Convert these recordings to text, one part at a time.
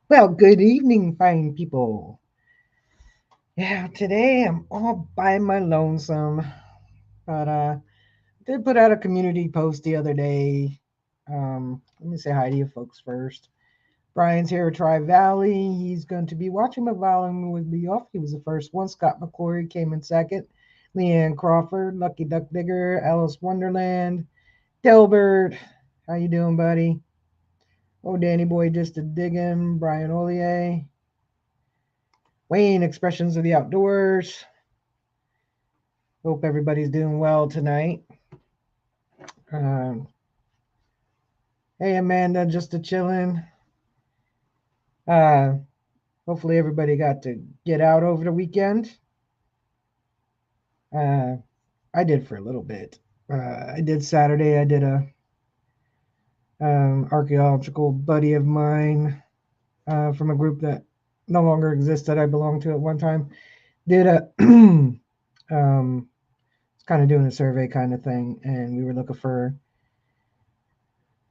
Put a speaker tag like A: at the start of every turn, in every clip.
A: Well, good evening, fine people. Yeah, today I'm all by my lonesome, but did put out a community post the other day. Let me say hi to you folks first. Brian's here at Tri Valley. He's going to be watching my volume with me off. He was the first one. Scott McCory came in second. Leanne Crawford, Lucky Duck Digger, Alice Wonderland, Delbert. How you doing, buddy? Oh, Danny Boy just a digging. Brian Ollier. Wayne, Expressions of the Outdoors. Hope everybody's doing well tonight. Um, hey, Amanda, just a chilling. Uh, Hopefully, everybody got to get out over the weekend. Uh, I did for a little bit. I did Saturday. I did a archaeological buddy of mine from a group that no longer exists that I belonged to at one time. Did a it's kind of doing a survey kind of thing, and we were looking for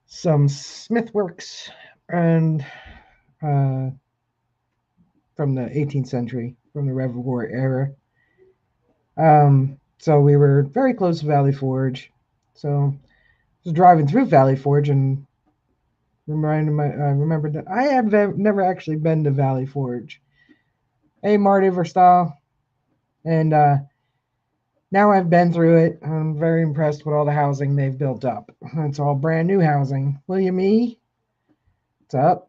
A: some smith works and uh, from the 18th century, from the Reservoir era. So we were very close to Valley Forge. So I was driving through Valley Forge and remembered that I had never actually been to Valley Forge. Hey, Marty Verstal. And now I've been through it. I'm very impressed with all the housing they've built up. It's all brand new housing. William E., what's up?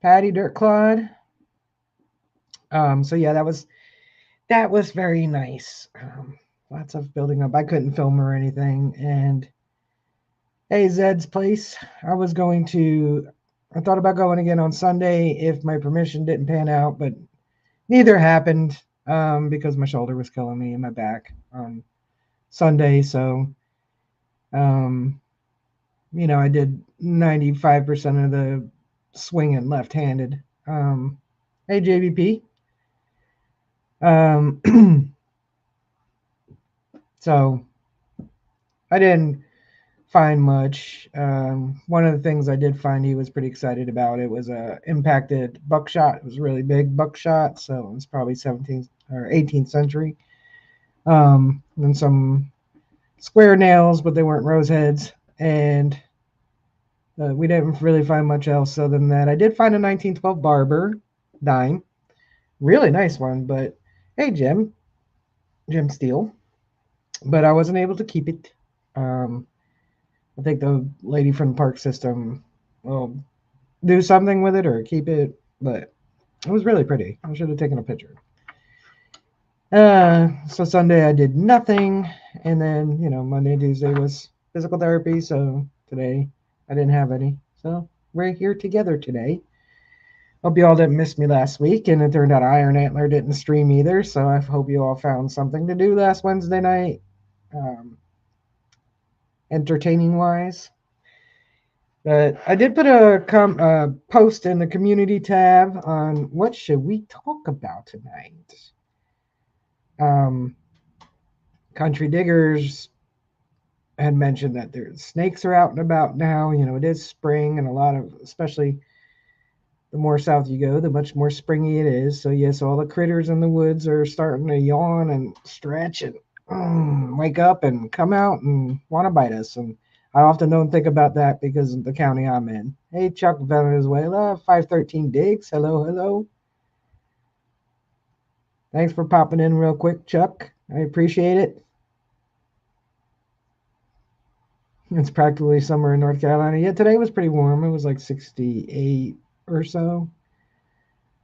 A: Patty Dirt Claude. So yeah, that was very nice. Lots of building up. I couldn't film or anything. And hey, Zed's place. I thought about going again on Sunday if my permission didn't pan out, but neither happened because my shoulder was killing me and my back on Sunday. So, um, I did 95% of the swinging left-handed. Hey, JVP. Um, so I didn't find much. One of the things I did find he was pretty excited about it was a impacted buckshot. It was a really big buckshot, so it was probably 17th or 18th century. And some square nails, but they weren't rose heads. And we didn't really find much else other than that. I did find a 1912 Barber dime, really nice one. But hey, Jim Steele. But I wasn't able to keep it. Um, I think the lady from the park system will do something with it or keep it, but it was really pretty. I should have taken a picture. So Sunday I did nothing, and then Monday and Tuesday was physical therapy. So today I didn't have any. So we're here together today. Hope you all didn't miss me last week, and it turned out Iron Antler didn't stream either. So I hope you all found something to do last Wednesday night, entertaining wise. But I did put a post in the community tab on what should we talk about tonight. Um, Country Diggers had mentioned that there's snakes are out and about now. It is spring, and a lot of, especially the more south you go, the much more springy it is. So yes, all the critters in the woods are starting to yawn and stretch and wake up and come out and want to bite us. And I often don't think about that because of the county I'm in. Hey, Chuck Venezuela, 513 Digs. Hello, hello. Thanks for popping in real quick, Chuck. I appreciate it. It's practically summer in North Carolina. Yeah, today was pretty warm. It was like 68 or so.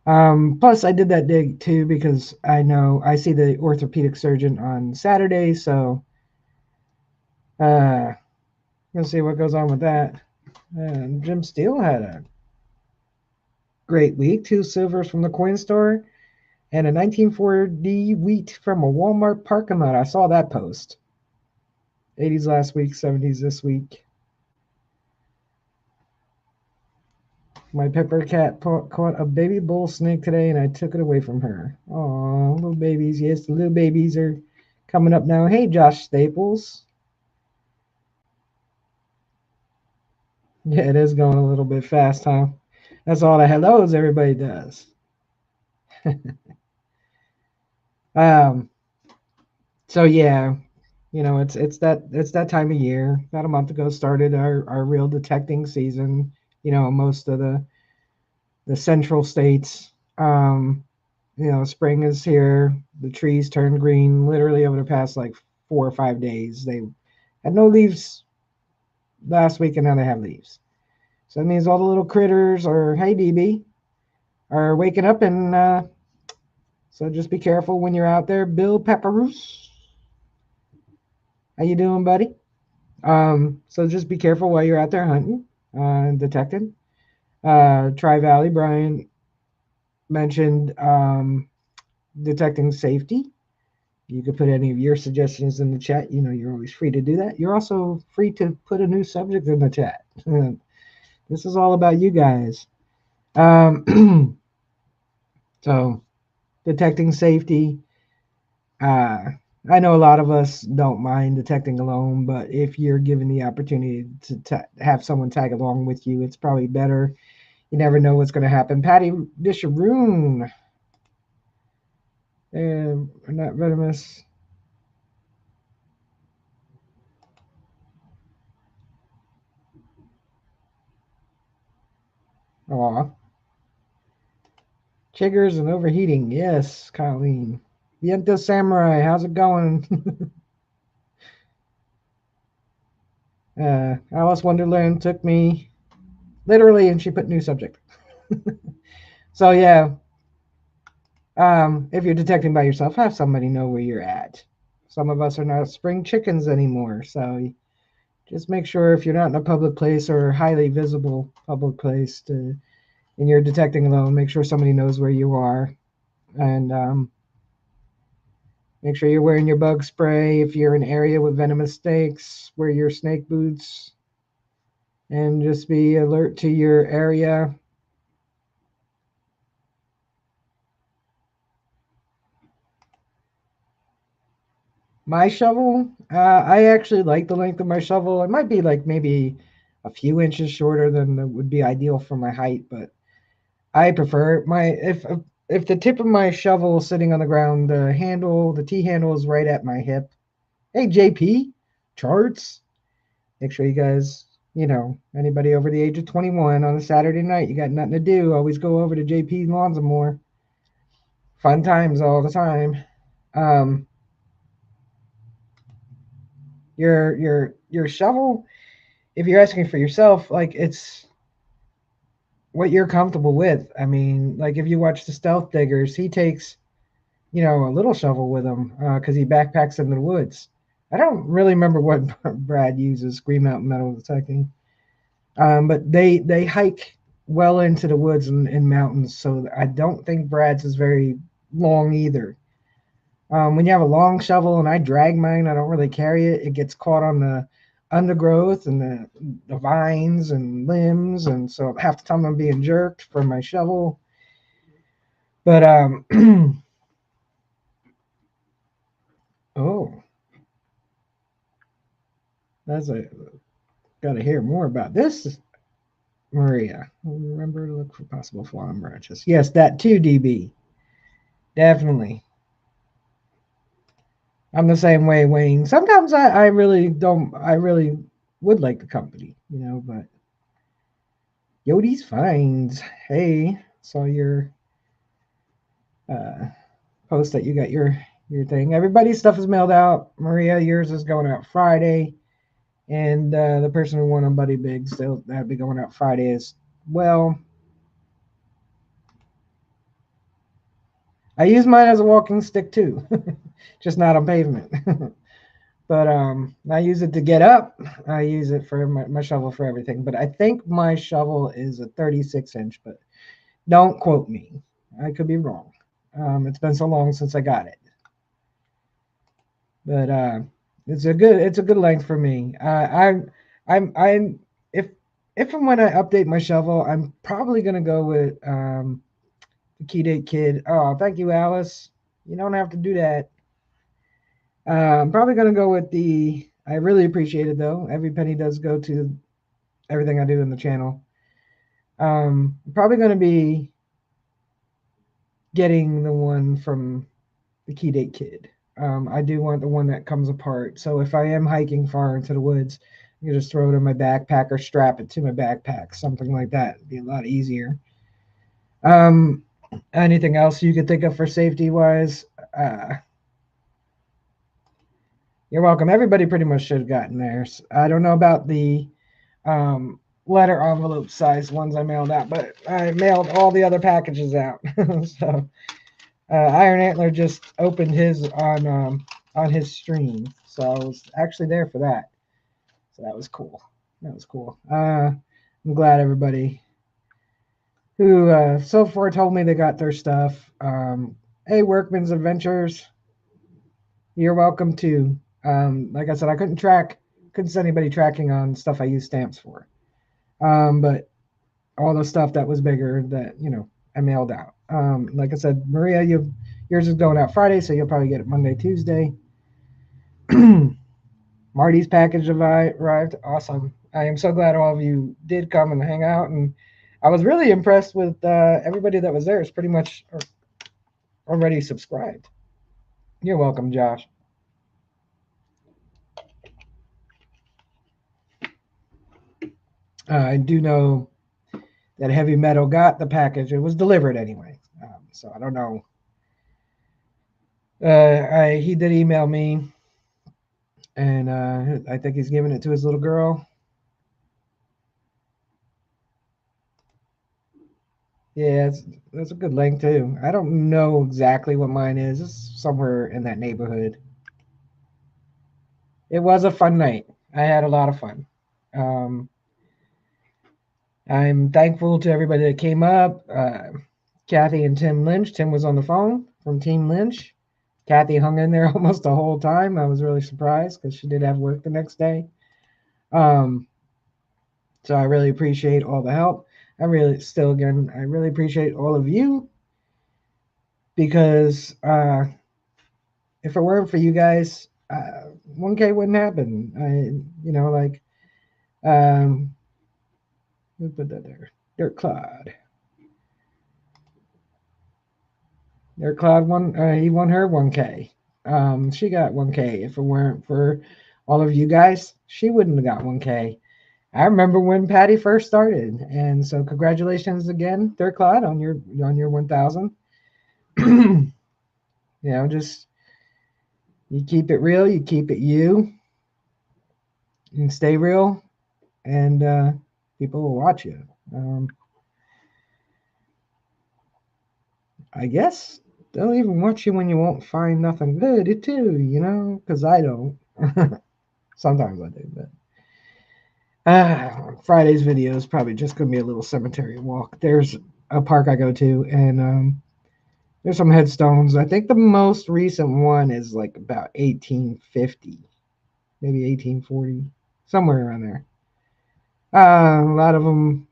A: Plus, I did that dig too because I know I see the orthopedic surgeon on Saturday, so we'll see what goes on with that. Jim Steele had a great week. 2 silvers from the coin store and a 1940 wheat from a Walmart parking lot. I saw that post. 80s last week, 70s this week. My pepper cat caught a baby bull snake today, and I took it away from her. Oh, little babies. Yes, the little babies are coming up now. Hey, Josh Staples. Yeah, it is going a little bit fast, huh? That's all the hellos everybody does. Um, so yeah, it's that time of year. About a month ago started our real detecting season. Most of the central states. Spring is here. The trees turned green literally over the past like 4 or 5 days. They had no leaves last week, and now they have leaves. So that means all the little critters are, hey DB, are waking up, and so just be careful when you're out there. Bill Pepperoos, how you doing, buddy? So just be careful while you're out there hunting and detecting. Tri Valley, Brian mentioned detecting safety. You could put any of your suggestions in the chat. You're always free to do that. You're also free to put a new subject in the chat. This is all about you guys. So, detecting safety. Uh, I know a lot of us don't mind detecting alone, but if you're given the opportunity to have someone tag along with you, it's probably better. You never know what's going to happen. Patty Disharoon. Not venomous. Aw. Chiggers and overheating. Yes, Colleen. Viento Samurai, how's it going? Alice Wonderland took me literally, and she put new subject. So yeah, if you're detecting by yourself, have somebody know where you're at. Some of us are not spring chickens anymore, so just make sure if you're not in a public place or highly visible public place and you're detecting alone, make sure somebody knows where you are, and make sure you're wearing your bug spray. If you're in an area with venomous snakes, wear your snake boots, and just be alert to your area. My shovel, I actually like the length of my shovel. It might be like maybe a few inches shorter than would be ideal for my height, but I prefer my if the tip of my shovel is sitting on the ground, the T handle is right at my hip. Hey JP, charts. Make sure you guys, anybody over the age of 21 on a Saturday night, you got nothing to do, always go over to JP Lawns and More. Fun times all the time. Um, your shovel, if you're asking for yourself, like it's what you're comfortable with. I mean, like if you watch the Stealth Diggers, he takes a little shovel with him because he backpacks into the woods. I don't really remember what Brad uses, Green Mountain Metal Detecting, but they hike well into the woods and mountains, so I don't think Brad's is very long either. When you have a long shovel and I drag mine, I don't really carry it. It gets caught on the undergrowth and the vines and limbs, and so half the time I'm being jerked from my shovel. But oh, that's a got to hear more about this, Maria. Remember to look for possible fallen branches. Yes, that too, DB. Definitely. I'm the same way, Wayne. Sometimes I really don't. I really would like the company, but Yodi's Finds. Hey, saw your uh, post that you got your thing. Everybody's stuff is mailed out. Maria, yours is going out Friday, and the person who won on Buddy Bigs, that'll be going out Friday as well. I use mine as a walking stick too, just not on pavement. But I use it to get up. I use it for my shovel for everything. But I think my shovel is a 36-inch, but don't quote me. I could be wrong. It's been so long since I got it. But it's a good length for me. I'm if and when I update my shovel, I'm probably gonna go with the Key Date Kid. Oh, thank you, Alice. You don't have to do that. I'm probably gonna go with the. I really appreciate it though. Every penny does go to everything I do in the channel. Probably going to be getting the one from the Key Date Kid. I do want the one that comes apart. So if I am hiking far into the woods, I can just throw it in my backpack or strap it to my backpack, something like that. It'd be a lot easier. Anything else you could think of for safety wise? You're welcome. Everybody pretty much should have gotten theirs. I don't know about the letter envelope size ones I mailed out, but I mailed all the other packages out. So Iron Antler just opened his on his stream, so I was actually there for that. So that was cool. That was cool. I'm glad everybody who so far told me they got their stuff. Hey, Workman's Adventures, you're welcome too. Like I said, I couldn't send anybody tracking on stuff I use stamps for. But all the stuff that was bigger that I mailed out. Like I said, Maria, yours is going out Friday, so you'll probably get it Monday, Tuesday. Marty's package arrived. Awesome. I am so glad all of you did come and hang out, and I was really impressed with everybody that was there. It's pretty much already subscribed. You're welcome, Josh. I do know that Heavy Metal got the package. It was delivered anyway, so I don't know. He did email me, and I think he's giving it to his little girl. Yeah, that's a good link too. I don't know exactly what mine is. It's somewhere in that neighborhood. It was a fun night. I had a lot of fun. I'm thankful to everybody that came up. Kathy and Tim Lynch. Tim was on the phone from Team Lynch. Kathy hung in there almost the whole time. I was really surprised because she did have work the next day. So I really appreciate all the help. I really appreciate all of you, because if it weren't for you guys, 1K wouldn't happen. Who put that there? Dirt Cloud. Dirt Cloud won. He won her 1K. She got 1K. If it weren't for all of you guys, she wouldn't have got 1K. I remember when Patty first started, and so congratulations again, Dirt Cloud, on your 1,000. Just you keep it real, you keep it you and stay real, and people will watch you. I guess they'll even watch you when you won't find nothing good too, because I don't. Sometimes I do, but Friday's video is probably just going to be a little cemetery walk. There's a park I go to, and there's some headstones. I think the most recent one is like about 1850, maybe 1840, somewhere around there. A lot of them,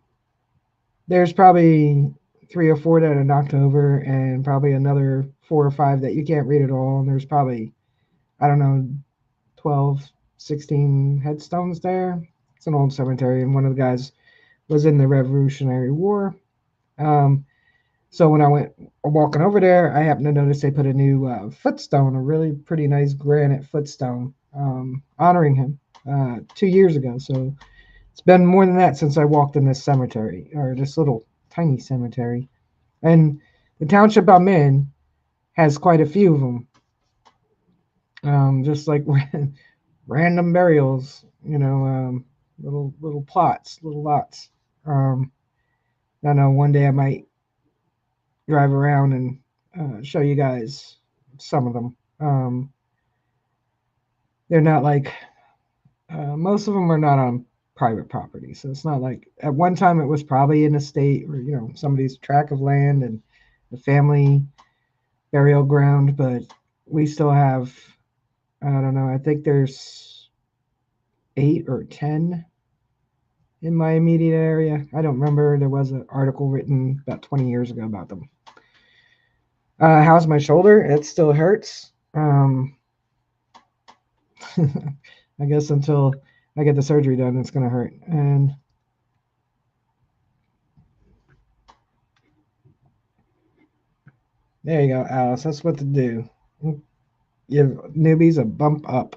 A: there's probably 3 or 4 that are knocked over, and probably another 4 or 5 that you can't read at all. And there's probably, I don't know, 12, 16 headstones there. It's an old cemetery, and one of the guys was in the Revolutionary War. So when I went walking over there, I happened to notice they put a new footstone, a really pretty nice granite footstone, honoring him 2 years ago. So it's been more than that since I walked in this cemetery, or this little tiny cemetery. And the township I'm in has quite a few of them. Just like random burials, little plots, little lots. I know one day I might drive around and show you guys some of them. They're not like, most of them are not on private property. So it's not like, at one time it was probably an estate or, somebody's tract of land and the family burial ground, but we still have, I don't know, I think there's 8 or 10 in my immediate area. I don't remember. There was an article written about 20 years ago about them. How's my shoulder? It still hurts. I guess until I get the surgery done, it's going to hurt. And There you go, Alice. That's what to do. Give newbies a bump up.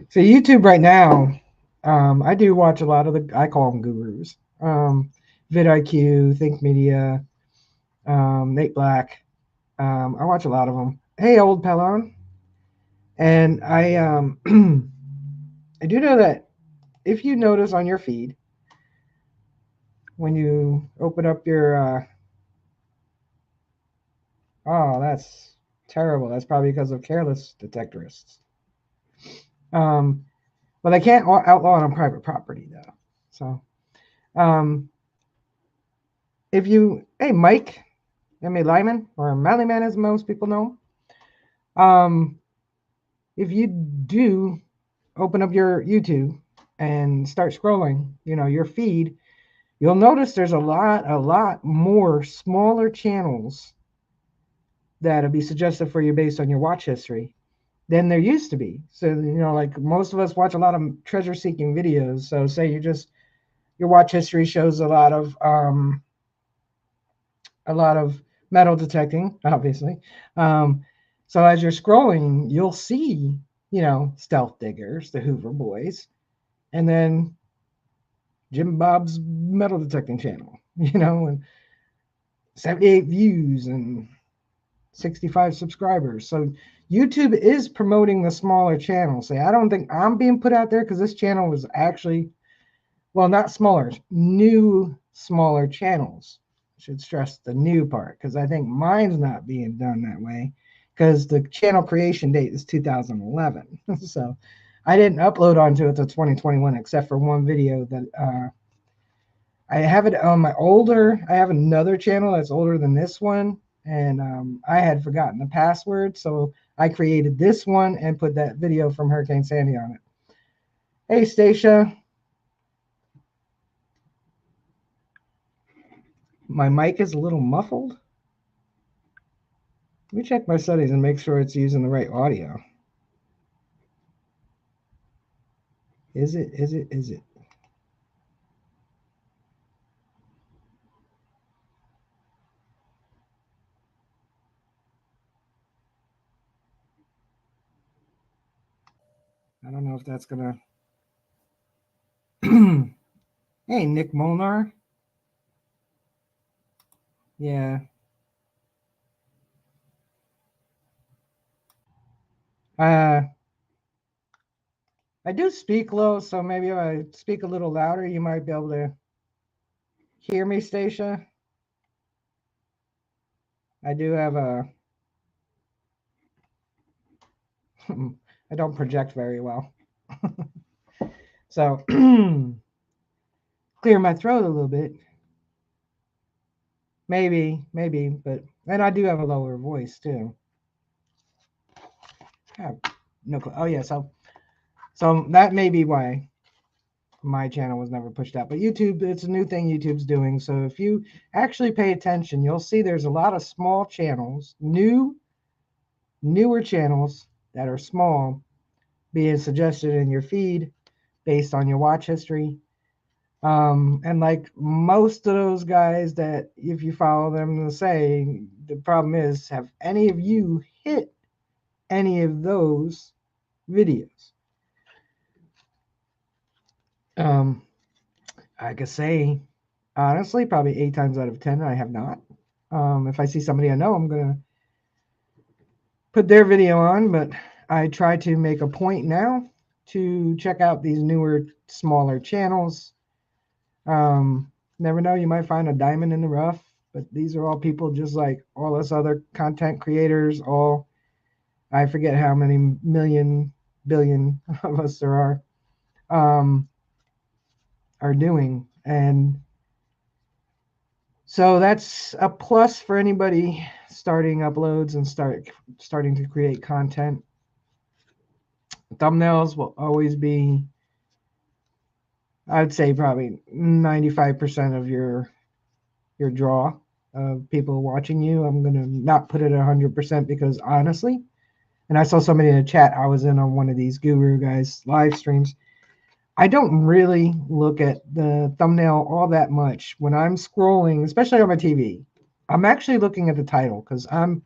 A: So YouTube right now, I do watch a lot of I call them gurus. vidIQ, Think Media, Nate Black. I watch a lot of them. Hey, old Pelon. And I do know that if you notice on your feed, when you open up your, oh, that's terrible. That's probably because of careless detectorists. But I can't outlaw it on private property though. So, um, if you, hey, Mike, M.A. Lyman, or Mallyman as most people know, if you do open up your YouTube and start scrolling, your feed, you'll notice there's a lot more smaller channels that'll be suggested for you based on your watch history than there used to be. So, like most of us watch a lot of treasure seeking videos. So say your watch history shows a lot of metal detecting, obviously. So as you're scrolling, you'll see, Stealth Diggers, the Hoover Boys, and then Jim Bob's metal detecting channel, and 78 views and 65 subscribers. So YouTube is promoting the smaller channels. Say, I don't think I'm being put out there because this channel was actually, well, not smaller, new, smaller channels. I should stress the new part because I think mine's not being done that way because the channel creation date is 2011. So I didn't upload onto it till 2021 except for one video that I have it on my older. I have another channel that's older than this one, and I had forgotten the password, so I created this one and put that video from Hurricane Sandy on it. Hey, Stacia. My mic is a little muffled. Let me check my settings and make sure it's using the right audio. Is it? I don't know if that's gonna. Hey, Nick Molnar. Yeah. I do speak low, so maybe if I speak a little louder, you might be able to hear me, Stacia. I do have a. I don't project very well. So clear my throat a little bit. Maybe, but and I do have a lower voice too. No clue. Oh yeah, so that may be why my channel was never pushed out. But YouTube, it's a new thing YouTube's doing. So if you actually pay attention, you'll see there's a lot of small channels, newer channels that are small being suggested in your feed based on your watch history. And like most of those guys that if you follow them to say, the problem is, have any of you hit any of those videos? I could say, honestly, probably 8 times out of 10, I have not. If I see somebody I know, I'm going to put their video on, but I try to make a point now to check out these newer, smaller channels. Never know, you might find a diamond in the rough, but these are all people just like all us other content creators, I forget how many billion of us there are doing. And so that's a plus for anybody starting uploads and starting to create content. Thumbnails will always be, I'd say, probably 95% of your draw of people watching you. I'm gonna not put it 100% because honestly, and I saw somebody in the chat, I was in on one of these guru guys live streams. I don't really look at the thumbnail all that much when I'm scrolling, especially on my TV. I'm actually looking at the title because I'm,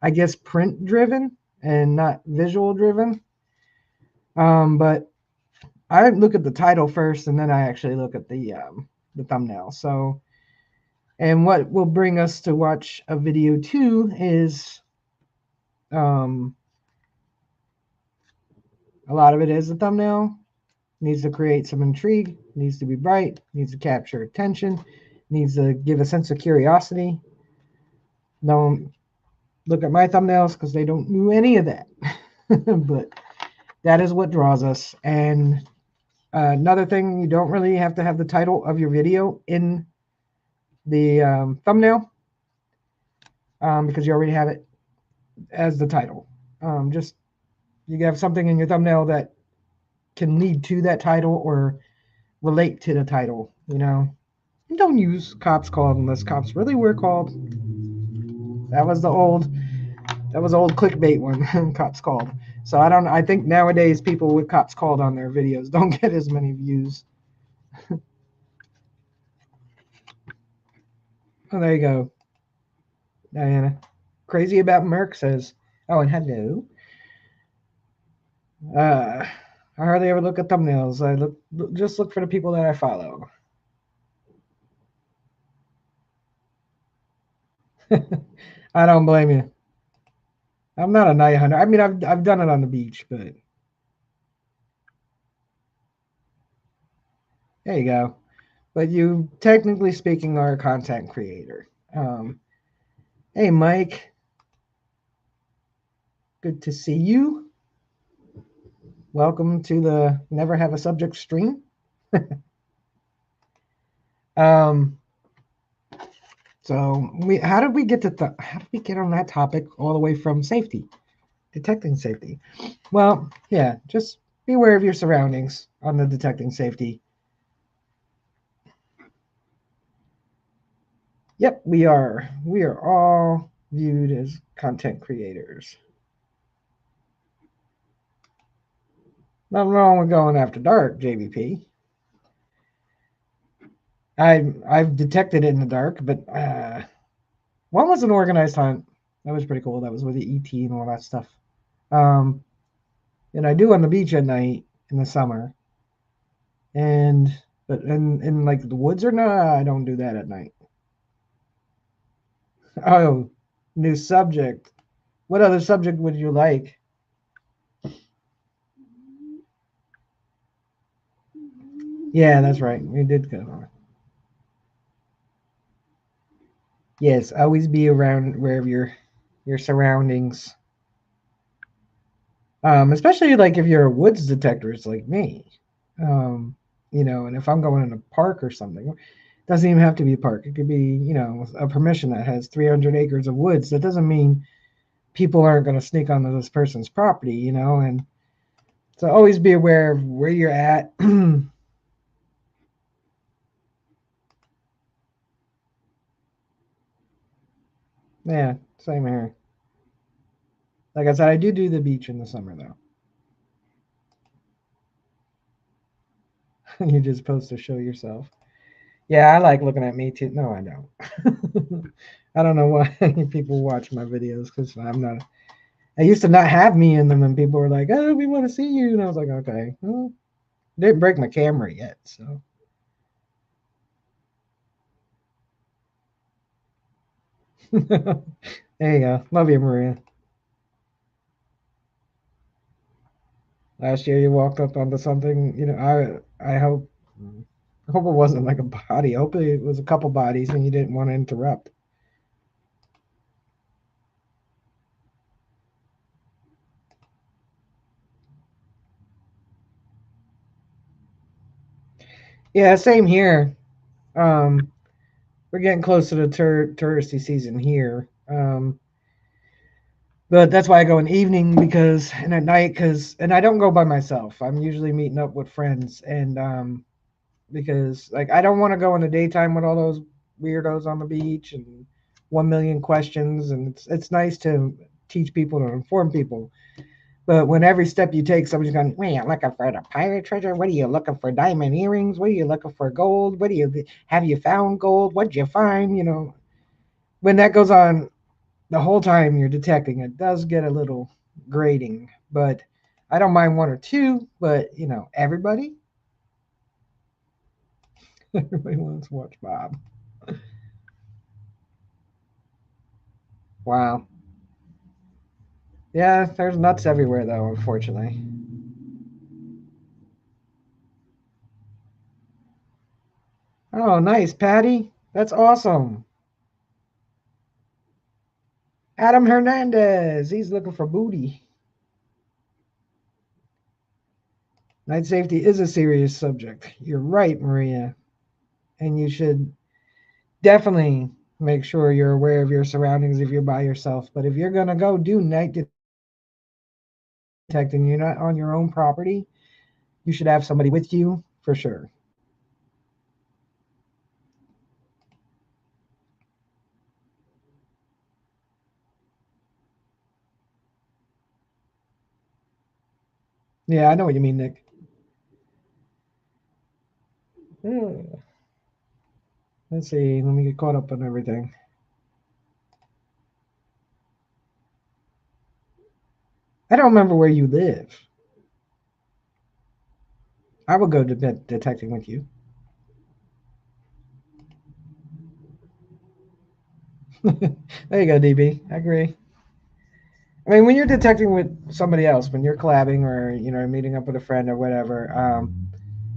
A: I guess, print driven and not visual driven. But I look at the title first, and then I actually look at the thumbnail. So, and what will bring us to watch a video too is um, a lot of it is the thumbnail. Needs to create some intrigue. Needs to be bright. Needs to capture attention. Needs to give a sense of curiosity. Don't look at my thumbnails because they don't do any of that. But that is what draws us. And another thing, you don't really have to have the title of your video in the thumbnail because you already have it as the title. Just you have something in your thumbnail that can lead to that title or relate to the title, you know. And don't use cops called unless cops really were called. That was old clickbait one, cops called. So I think nowadays people with cops called on their videos don't get as many views. Oh, there you go. Diana. Crazy About Merc says, oh, and hello. I hardly ever look at thumbnails. I just look for the people that I follow. I don't blame you. I'm not a night hunter. I mean, I've done it on the beach, but there you go. But you, technically speaking, are a content creator. Hey, Mike. Good to see you. Welcome to the Never Have a Subject stream. So how did we get on that topic all the way from safety, detecting safety? Well, yeah, just be aware of your surroundings on the detecting safety. Yep, we are all viewed as content creators. Nothing wrong with going after dark, JVP. I've detected it in the dark, but one was an organized hunt. That was pretty cool. That was with the ET and all that stuff. And I do on the beach at night in the summer. But in like the woods or no, I don't do that at night. Oh, new subject. What other subject would you like? Yeah, that's right. We did go on. Yes, always be around wherever your surroundings. Especially like if you're a woods detectorist like me. And if I'm going in a park or something, it doesn't even have to be a park. It could be, a permission that has 300 acres of woods. That doesn't mean people aren't going to sneak onto this person's property, and so always be aware of where you're at. Yeah, same here. Like I said, I do the beach in the summer though. You just supposed to show yourself. Yeah, I like looking at me too. No, I don't. I don't know why people watch my videos because I'm not. I used to not have me in them, and people were like, "Oh, we want to see you," and I was like, "Okay." Well, didn't break my camera yet, so. There you go. Love you, Maria. Last year you walked up onto something. I hope. I hope it wasn't like a body. I hope it was a couple bodies, and you didn't want to interrupt. Yeah, same here. We're getting close to the touristy season here. But that's why I go in the evening and at night and I don't go by myself. I'm usually meeting up with friends and because like I don't want to go in the daytime with all those weirdos on the beach and 1 million questions, and it's nice to teach people to inform people. But when every step you take, somebody's going, "Wait, you looking for the pirate treasure? What are you looking for? Diamond earrings? What are you looking for? Gold? Have you found gold? What'd you find?" when that goes on the whole time you're detecting, it does get a little grating. But I don't mind one or two. But everybody, everybody wants to watch Bob. Wow. Yeah, there's nuts everywhere though, unfortunately. Oh, nice, Patty. That's awesome. Adam Hernandez. He's looking for booty. Night safety is a serious subject. You're right, Maria. And you should definitely make sure you're aware of your surroundings if you're by yourself. But if you're going to go do night detecting, you're not on your own property, you should have somebody with you for sure. Yeah, I know what you mean, Nick. Yeah. Let's see. Let me get caught up on everything. I don't remember where you live. I will go to detecting with you. There you go, DB. I agree. I mean, when you're detecting with somebody else, when you're collabing or meeting up with a friend or whatever,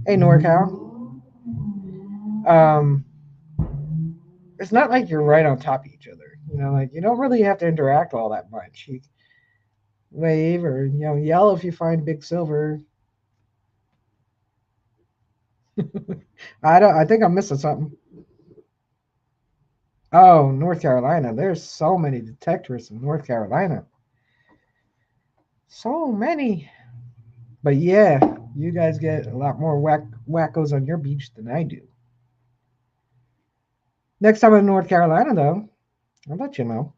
A: hey NorCal, um, it's not like you're right on top of each other. Like you don't really have to interact all that much. You wave or yell if you find Big Silver. I don't. I think I'm missing something. Oh, North Carolina. There's so many detectors in North Carolina. So many. But yeah, you guys get a lot more wackos on your beach than I do. Next time in North Carolina, though, I'll let you know.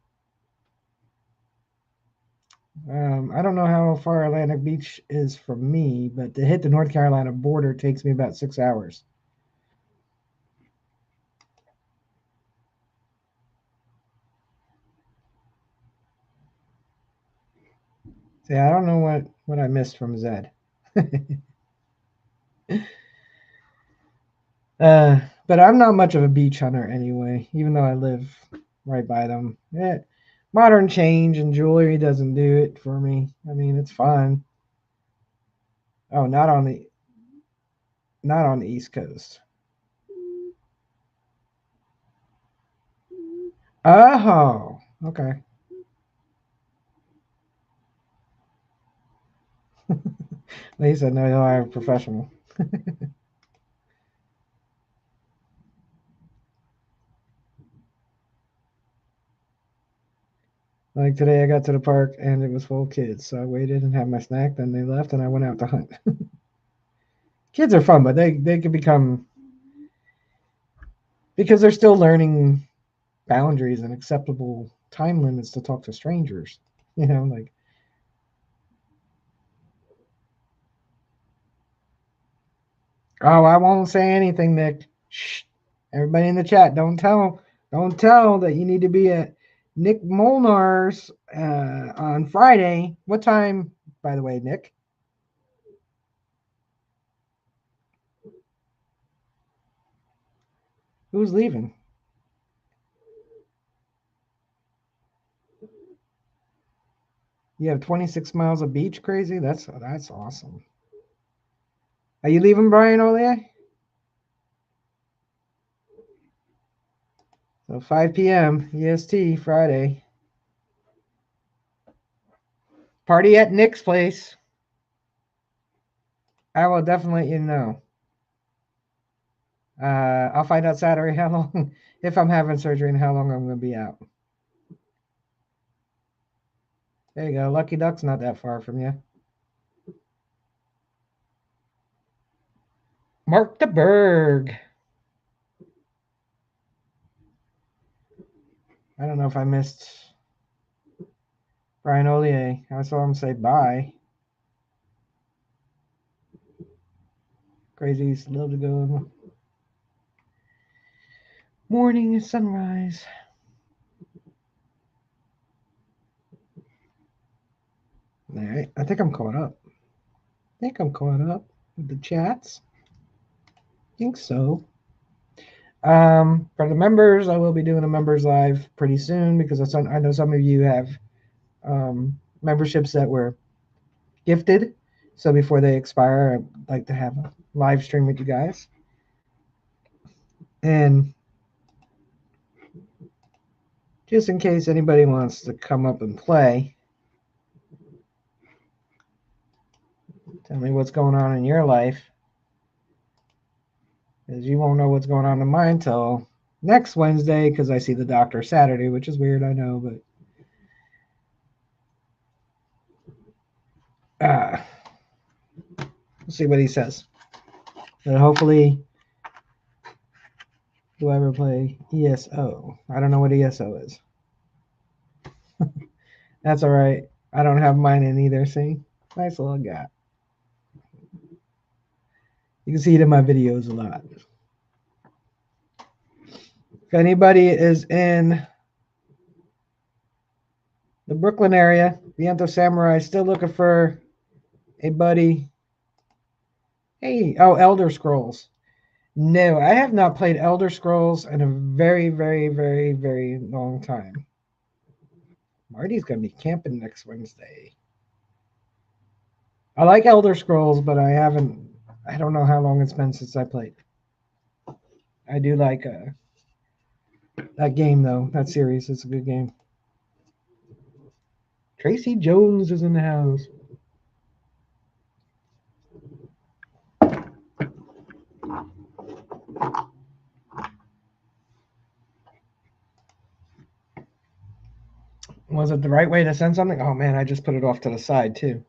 A: I don't know how far Atlantic Beach is from me, but to hit the North Carolina border takes me about 6 hours. See, I don't know what I missed from Zed. But I'm not much of a beach hunter anyway, even though I live right by them. Modern change and jewelry doesn't do it for me. I mean, it's fun. Oh, not on the East Coast. Oh, okay. They said no, I'm a professional. Like today, I got to the park and it was full of kids, so I waited and had my snack. Then they left, and I went out to hunt. Kids are fun, but they can become because they're still learning boundaries and acceptable time limits to talk to strangers. Like oh, I won't say anything, Nick. Shh. Everybody in the chat, don't tell that you need to be at Nick Molnar's on Friday. What time, by the way, Nick? Who's leaving? You have 26 miles of beach, crazy. That's awesome. Are you leaving, Brian Olier? So 5 p.m. EST Friday. Party at Nick's place. I will definitely let you know. I'll find out Saturday how long, if I'm having surgery and how long I'm going to be out. There you go. Lucky Duck's not that far from you. Mark the Berg. I don't know if I missed Brian Olier. I saw him say bye. Crazies love to go morning sunrise. think I'm caught up. With the chats. I think so. For the members, I will be doing a members live pretty soon because I know some of you have memberships that were gifted. So before they expire, I'd like to have a live stream with you guys. And just in case anybody wants to come up and play, tell me what's going on in your life. Because you won't know what's going on in mine till next Wednesday because I see the doctor Saturday, which is weird, I know, but we'll see what he says. And hopefully, do I ever play ESO? I don't know what ESO is. That's all right. I don't have mine in either, see? Nice little guy. You can see it in my videos a lot. If anybody is in the Brooklyn area, Viento Samurai, still looking for a buddy. Hey, oh, Elder Scrolls. No, I have not played Elder Scrolls in a very, very, very, very long time. Marty's going to be camping next Wednesday. I like Elder Scrolls, but I don't know how long it's been since I played. I do like that game, though. That series, it's a good game. Tracy Jones is in the house. Was it the right way to send something? Oh, man, I just put it off to the side, too.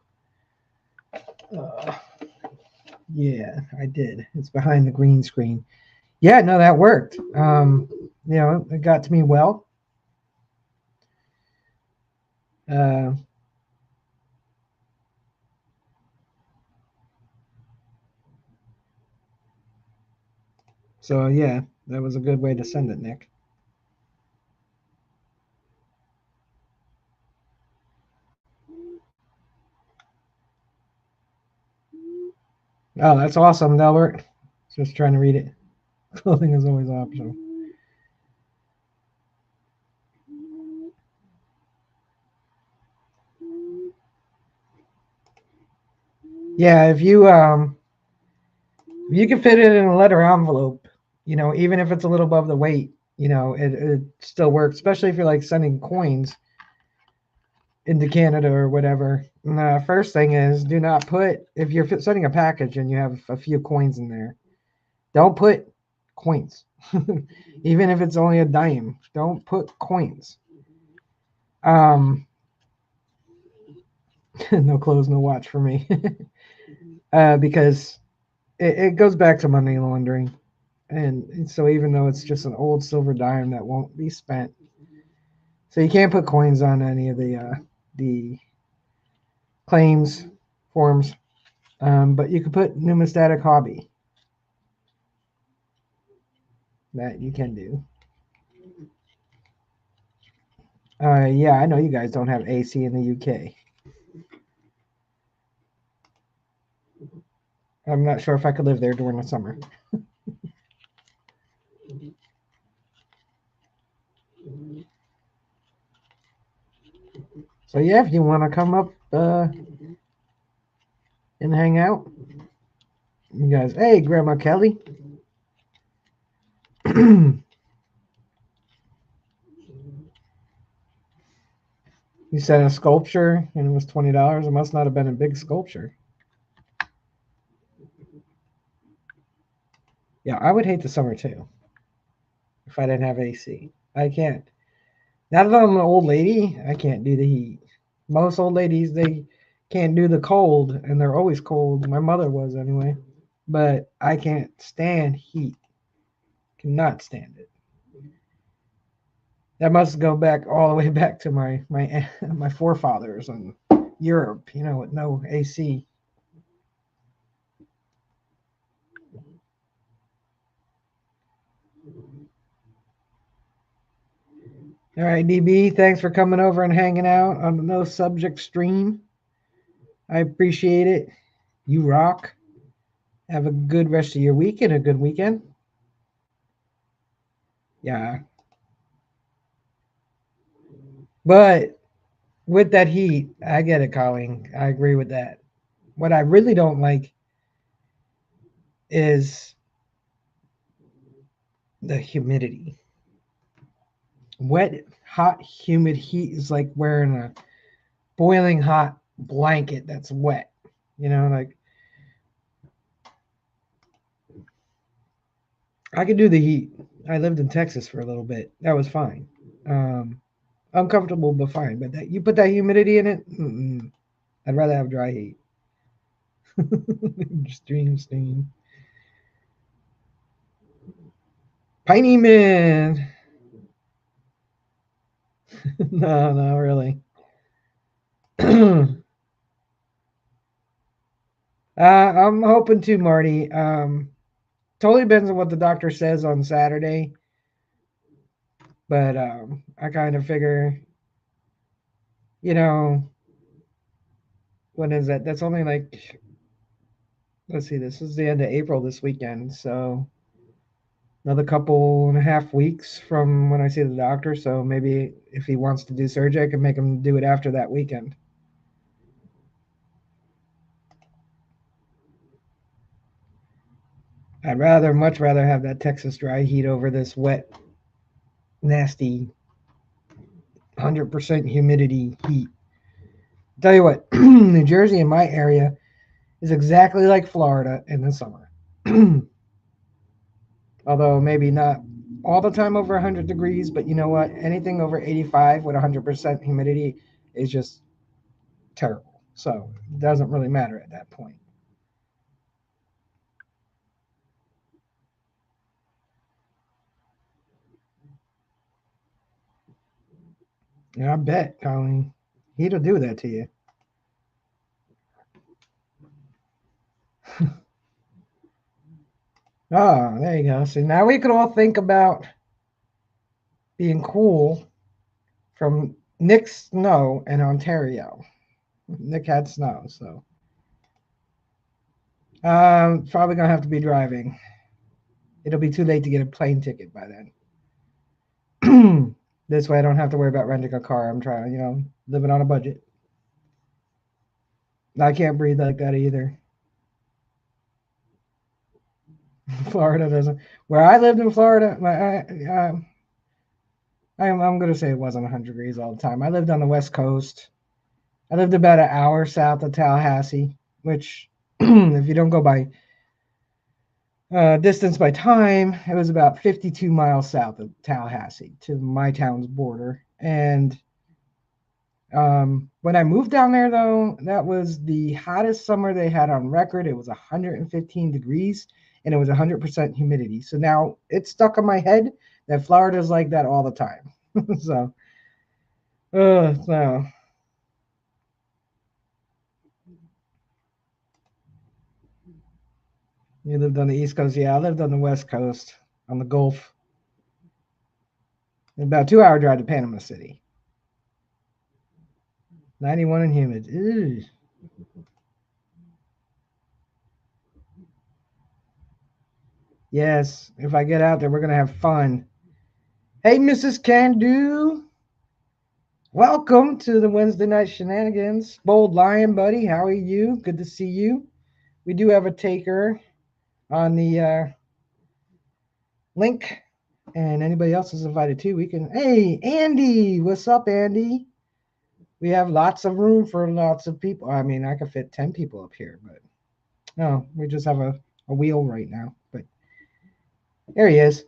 A: Yeah, I did. It's behind the green screen. Yeah, no, that worked. It got to me well. So, yeah, that was a good way to send it, Nick. Oh, that's awesome, Delbert. Just trying to read it. Clothing is always optional. Yeah, if you can fit it in a letter envelope, even if it's a little above the weight, it still works, especially if you're like sending coins into Canada or whatever. And the first thing is, do not put, if you're sending a package and you have a few coins in there, don't put coins. Even if it's only a dime, don't put coins. No clothes, no watch for me. Because it goes back to money laundering. And so even though it's just an old silver dime that won't be spent, so you can't put coins on any of the claims forms, but you can put numismatic hobby. That you can do. Yeah, I know you guys don't have AC in the UK. I'm not sure if I could live there during the summer. So yeah, if you want to come up and hang out, you guys. Hey, Grandma Kelly. You said a sculpture and it was $20. It must not have been a big sculpture. Yeah, I would hate the summer too if I didn't have AC. I can't. Now that I'm an old lady, I can't do the heat. Most old ladies, they can't do the cold, and they're always cold. My mother was anyway. But I can't stand heat. Cannot stand it. That must go back all the way back to my my forefathers in Europe, with no AC. All right, DB, thanks for coming over and hanging out on the No Subject stream. I appreciate it. You rock. Have a good rest of your week and a good weekend. Yeah. But with that heat, I get it, Colleen. I agree with that. What I really don't like is the humidity. Wet, hot, humid heat is like wearing a boiling hot blanket that's wet. Like I could do the heat. I lived in Texas for a little bit. That was fine. Um, Uncomfortable, but fine. But you put that humidity in it, I'd rather have dry heat. Stream. Piney Man. No, not really. I'm hoping to, Marty. Totally depends on what the doctor says on Saturday. But I kind of figure, you know, when is that? That's only like, let's see, this is the end of April this weekend. So another couple and a half weeks from when I see the doctor. So maybe if he wants to do surgery, I can make him do it after that weekend. Much rather have that Texas dry heat over this wet, nasty, 100% humidity heat. Tell you what, New Jersey in my area is exactly like Florida in the summer. Although maybe not all the time over 100 degrees, but you know what? Anything over 85 with 100% humidity is just terrible. So it doesn't really matter at that point. Yeah, I bet, Colleen. He'll do that to you. Oh, there you go. So now we could all think about being cool from Nick's snow in Ontario. Nick had snow, so probably gonna have to be driving. It'll be too late to get a plane ticket by then. This way, I don't have to worry about renting a car. I'm trying, living on a budget. I can't breathe like that either. Florida doesn't. Where I lived in Florida, I'm going to say it wasn't 100 degrees all the time. I lived on the West Coast. I lived about an hour south of Tallahassee, which, if you don't go by distance by time, it was about 52 miles south of Tallahassee to my town's border. And when I moved down there, though, that was the hottest summer they had on record. It was 115 degrees and it was 100% humidity. So now it's stuck in my head that Florida's like that all the time. So, so. You lived on the East Coast? Yeah, I lived on the West Coast, on the Gulf. About a 2-hour drive to Panama City. 91 and humid. Ew. Yes, if I get out there, we're going to have fun. Hey, Mrs. Can Do. Welcome to the Wednesday night shenanigans. Bold Lion, buddy. How are you? Good to see you. We do have a taker on the link, and anybody else is invited too. We can. Hey, Andy. What's up, Andy? We have lots of room for lots of people. I mean, I could fit 10 people up here, but no, we just have a wheel right now. But there he is.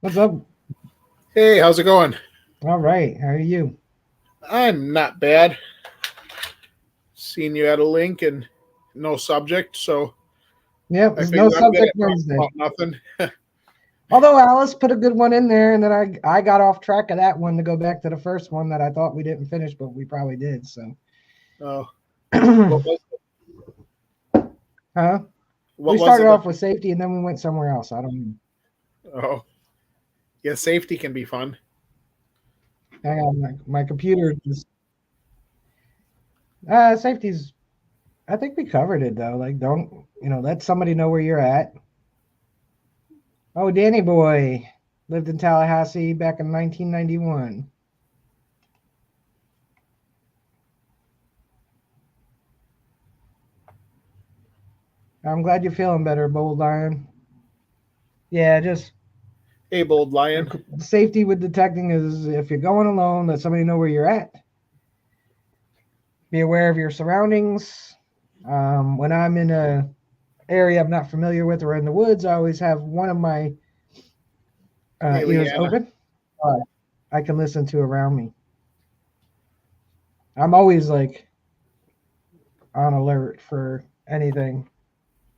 A: What's up?
B: Hey, how's it going?
A: All right. How are you?
B: I'm not bad. Seen you had a link and no subject, so
A: Yep,
B: I
A: there's no
B: figured I'm good
A: subject
B: at talking
A: Wednesday.
B: about nothing.
A: Although Alice put a good one in there, and then I got off track of that one to go back to the first one that I thought we didn't finish, but we probably did. So,
B: Oh, what was it?
A: huh?
B: What
A: We
B: was
A: started
B: it?
A: off with safety, and then we went somewhere else. I don't know.
B: Oh, yeah, safety can be fun.
A: Hang on, my computer just. Safety's. I think we covered it though. Like, don't let somebody know where you're at. Oh, Danny boy lived in Tallahassee back in 1991. I'm glad you're feeling better, Bold Lion. Yeah, just
B: Hey, Bold Lion.
A: safety with detecting is if you're going alone, let somebody know where you're at. Be aware of your surroundings. When I'm in a area I'm not familiar with or in the woods, I always have one of my
B: Hey,
A: ears
B: Leanna.
A: open. I can listen to around me. I'm always like on alert for anything.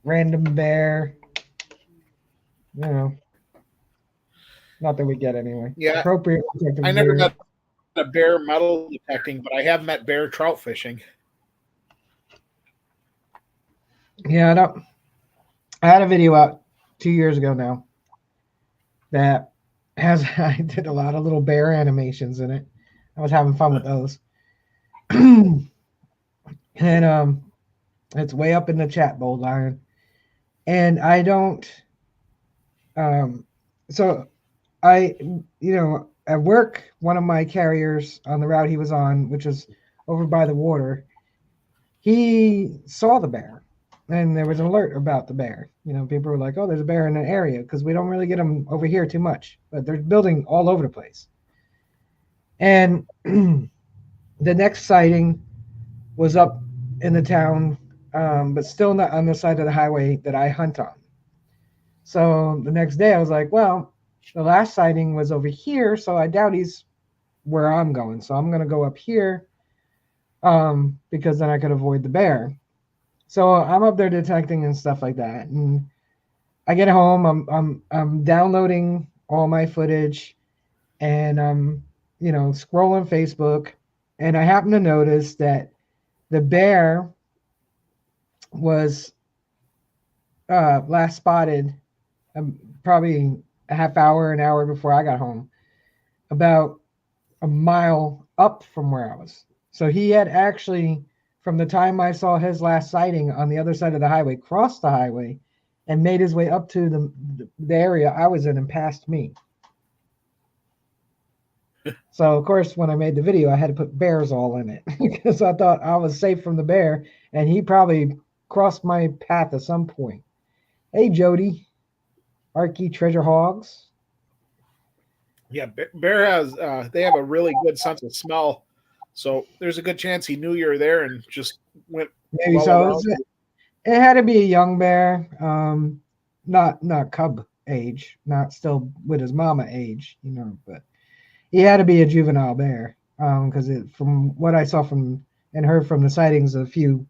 A: Random bear, not that we get anyway.
B: Yeah,
A: Appropriate protective
B: I never
A: gear.
B: got a bear metal detecting, but I have met bear trout fishing.
A: Yeah, I don't. I had a video out 2 years ago now that has I did a lot of little bear animations in it. I was having fun with those. And it's way up in the chat, Bold Lion. And I don't um so I at work, one of my carriers on the route he was on, which was over by the water, he saw the bear, and there was an alert about the bear. People were like, "Oh, there's a bear in an area," because we don't really get them over here too much, but they're building all over the place. And the next sighting was up in the town, but still not on the side of the highway that I hunt on. So the next day, I was like, "Well, the last sighting was over here, so I doubt he's where I'm going. So I'm gonna go up here, because then I could avoid the bear." So I'm up there detecting and stuff like that, and I get home. I'm downloading all my footage, and I'm scrolling Facebook, and I happen to notice that the bear was last spotted probably a half hour, an hour before I got home, about a mile up from where I was. So he had actually, from the time I saw his last sighting on the other side of the highway, crossed the highway and made his way up to the area I was in and passed me. So of course, when I made the video, I had to put bears all in it because I thought I was safe from the bear, and he probably crossed my path at some point. Hey, Jody, Arky Treasure Hogs.
B: Yeah, bear has they have a really good sense of smell, so there's a good chance he knew you were there and just went
A: Maybe
B: well
A: so.
B: around.
A: It had to be a young bear, not cub age, not still with his mama age, but he had to be a juvenile bear, because from what I saw from and heard from the sightings, a few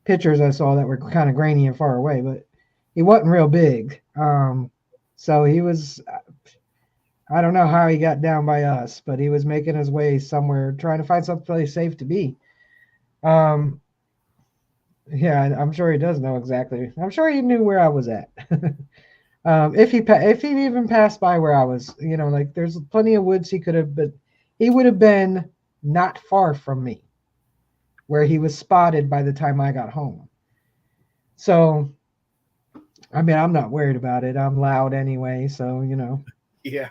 A: pictures I saw that were kind of grainy and far away, but he wasn't real big. So he was. I don't know how he got down by us, but he was making his way somewhere, trying to find someplace safe to be. Um, yeah, I'm sure he does know exactly. I'm sure he knew where I was at. If he even passed by where I was, like there's plenty of woods he could have, but he would have been not far from me, where he was spotted by the time I got home. So, I mean, I'm not worried about it. I'm loud anyway, so
B: Yeah,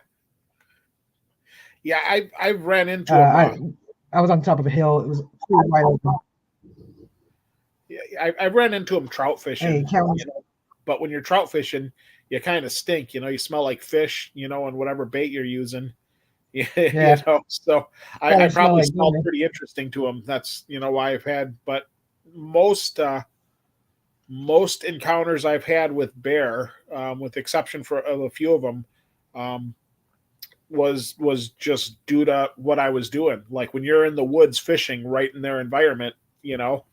B: yeah. I've ran into him.
A: I was on top of a hill. It was wide open.
B: Yeah, I've ran into him trout
A: Hey,
B: fishing.
A: count.
B: But when you're trout fishing, you kind of stink. You smell like fish. And whatever bait you're using.
A: Yeah,
B: So I
A: probably smell
B: probably
A: like
B: smelled
A: dinner.
B: pretty interesting to him. That's why I've had. But most encounters I've had with bear, with exception for of a few of them, um, was just due to what I was doing. Like when you're in the woods fishing, right in their environment, you know,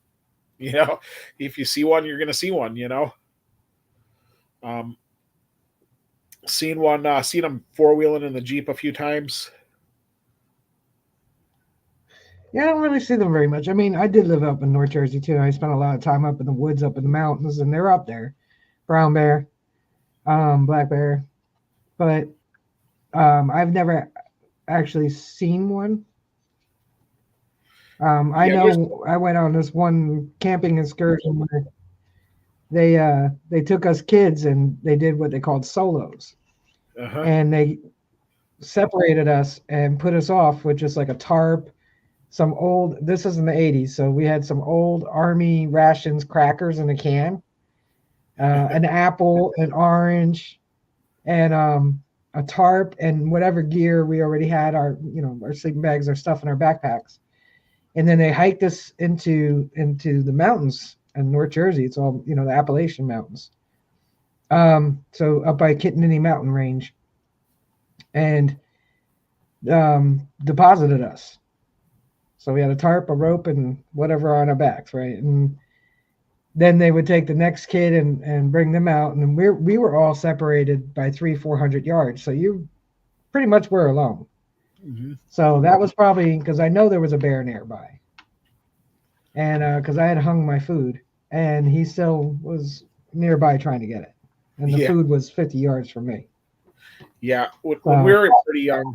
B: if you see one, you're gonna see one. Um, seen them four wheeling in the Jeep a few times.
A: Yeah, I don't really see them very much. I mean, I did live up in North Jersey too. I spent a lot of time up in the woods, up in the mountains, and they're up there. Brown bear, black bear, but I've never actually seen one. I
B: Yeah, there's
A: know I went on this one camping excursion where they took us kids and they did what they called solos,
B: uh-huh.
A: and they separated us and put us off with just like a tarp, some old. This is in the '80s, so we had some old army rations, crackers in a can, an apple, an orange, and a tarp, and whatever gear we already had, our our sleeping bags, our stuff in our backpacks. And then they hiked us into the mountains in North Jersey. It's all the Appalachian Mountains. So up by Kittanini Mountain Range, and deposited us. So we had a tarp, a rope, and whatever on our backs, right? And then they would take the next kid and bring them out, and we were all separated by 300-400 yards. So you pretty much were alone.
B: mm-hmm.
A: So that was probably because I know there was a bear nearby, and because I had hung my food, and he still was nearby trying to get it, and the
B: Yeah.
A: food was 50 yards from me.
B: Yeah. When we were pretty young,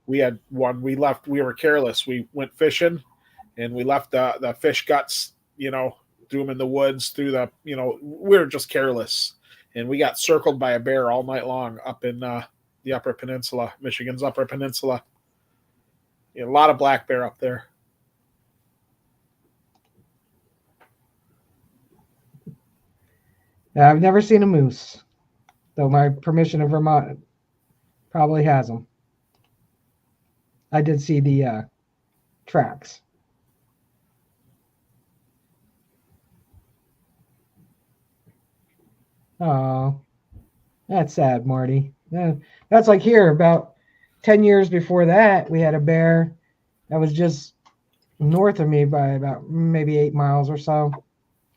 B: we had one. We left. We were careless. We went fishing, and we left the fish guts. Threw them in the woods. Through the. We were just careless, and we got circled by a bear all night long up in the Upper Peninsula, Michigan's Upper Peninsula. A lot of black bear up there.
A: Yeah, I've never seen a moose, though my permission of Vermont probably has them. I did see the tracks. Oh, that's sad, Marty. That's like here, about 10 years before that, we had a bear that was just north of me by about maybe 8 miles or so.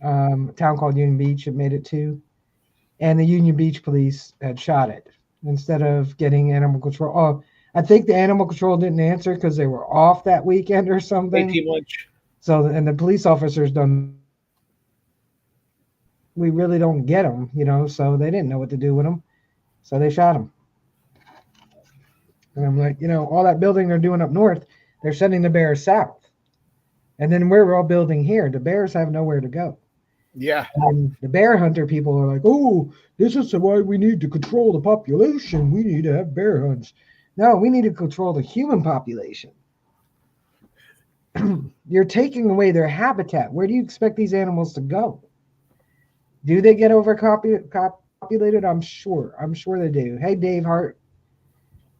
A: A town called Union Beach, it made it to. And the Union Beach police had shot it instead of getting animal control. Oh, I think the animal control didn't answer because they were off that weekend or something.
B: Team Lynch.
A: So, and the police officers don't. We really don't get them, so they didn't know what to do with them. So they shot him. And I'm like, all that building they're doing up north, they're sending the bears south. And then we're all building here. The bears have nowhere to go.
B: Yeah.
A: And the bear hunter people are like, oh, this is why we need to control the population. We need to have bear hunts. No, we need to control the human population. You're taking away their habitat. Where do you expect these animals to go? Do they get overpopulated? I'm sure. I'm sure they do. Hey, Dave Hart.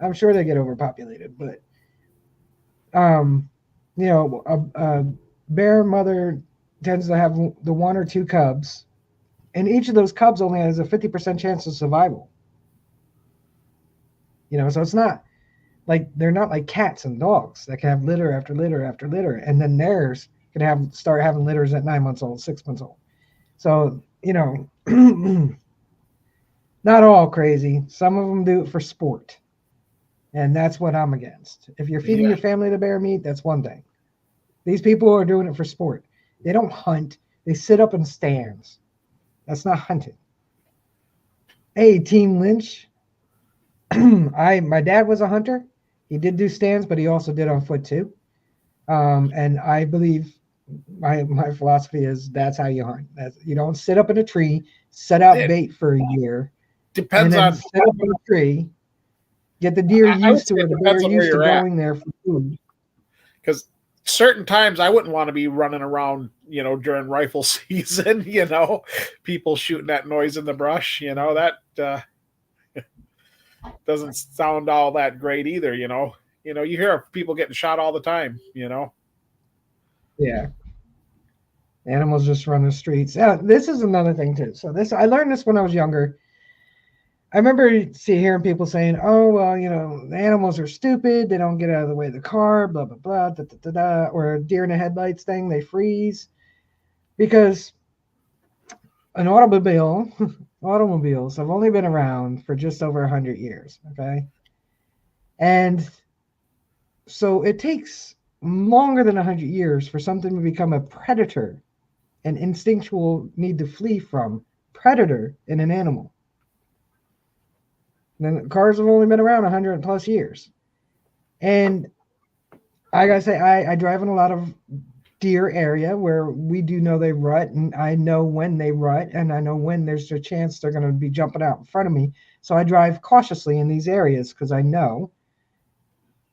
A: I'm sure they get overpopulated, but a bear mother tends to have the one or two cubs, and each of those cubs only has a 50% chance of survival. So it's not like they're not like cats and dogs that can have litter after litter after litter, and then theirs can start having litters at 9 months old, 6 months old. So not all crazy. Some of them do it for sport. And that's what I'm against. If you're feeding your family the bear meat, that's one thing. These people are doing it for sport. They don't hunt. They sit up in stands. That's not hunting. Hey, Team Lynch. My dad was a hunter. He did do stands, but he also did on foot too. And I believe my philosophy is that's how you hunt. You don't sit up in a tree, set out bait for a year.
B: Depends on
A: sit up in a tree. Get the deer used to it. The bear used to going there for food.
B: Because certain times I wouldn't want to be running around, during rifle season, people shooting that noise in the brush, that doesn't sound all that great either, you hear of people getting shot all the time,
A: Yeah. Animals just run the streets. This is another thing too. So I learned this when I was younger. I remember hearing people saying, oh, well, the animals are stupid. They don't get out of the way of the car, blah, blah, blah, da, da, da, da. Or a deer in the headlights thing, they freeze. Because an automobiles have only been around for just over 100 years, okay? And so it takes longer than 100 years for something to become a predator, an instinctual need to flee from predator in an animal. Then cars have only been around 100 plus years. And I gotta say, I drive in a lot of deer area where we do know they rut, and I know when they rut, and I know when there's a chance they're going to be jumping out in front of me. So I drive cautiously in these areas because I know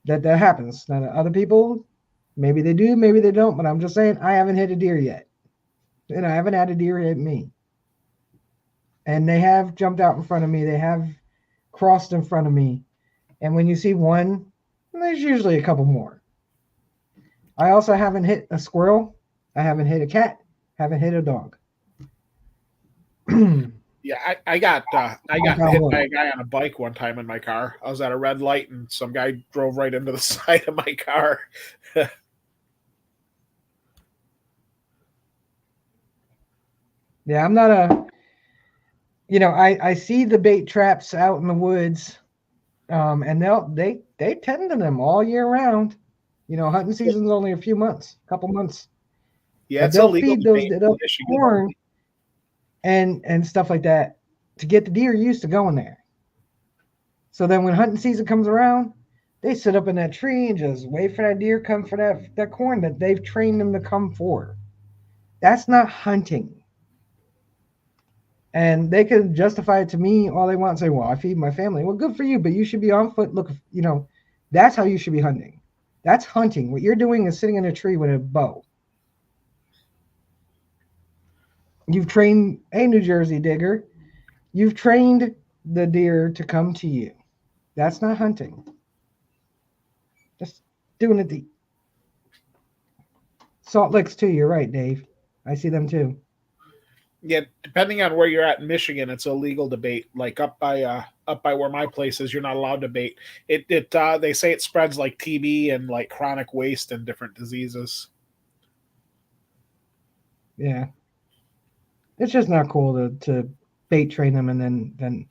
A: that that happens. Now, other people, maybe they do, maybe they don't, but I'm just saying I haven't hit a deer yet, and I haven't had a deer hit me. And they have jumped out in front of me. They have crossed in front of me. And when you see one, there's usually a couple more. I also haven't hit a squirrel. I haven't hit a cat. Haven't hit a dog.
B: Yeah, I got hit by a guy on a bike one time in my car. I was at a red light and some guy drove right into the side of my car.
A: Yeah, I'm not a, I see the bait traps out in the woods, and they tend to them all year round. Hunting season's only a few months, a couple months.
B: Yeah,
A: but
B: it's
A: they'll
B: illegal
A: feed
B: to
A: those
B: bait
A: they'll
B: in Michigan.
A: corn and stuff like that to get the deer used to going there. So then when hunting season comes around, they sit up in that tree and just wait for that deer come for that corn that they've trained them to come for. That's not hunting. And they can justify it to me all they want and say, well, I feed my family. Well, good for you, but you should be on foot. Look, that's how you should be hunting. That's hunting. What you're doing is sitting in a tree with a bow. You've trained a New Jersey digger. You've trained the deer to come to you. That's not hunting. Just doing it the Salt Licks too. You're right, Dave. I see them too.
B: Yeah, depending on where you're at in Michigan, it's illegal to bait. Like up by where my place is, you're not allowed to bait. They say it spreads like TB and like chronic waste and different diseases.
A: Yeah, it's just not cool to bait train them, and then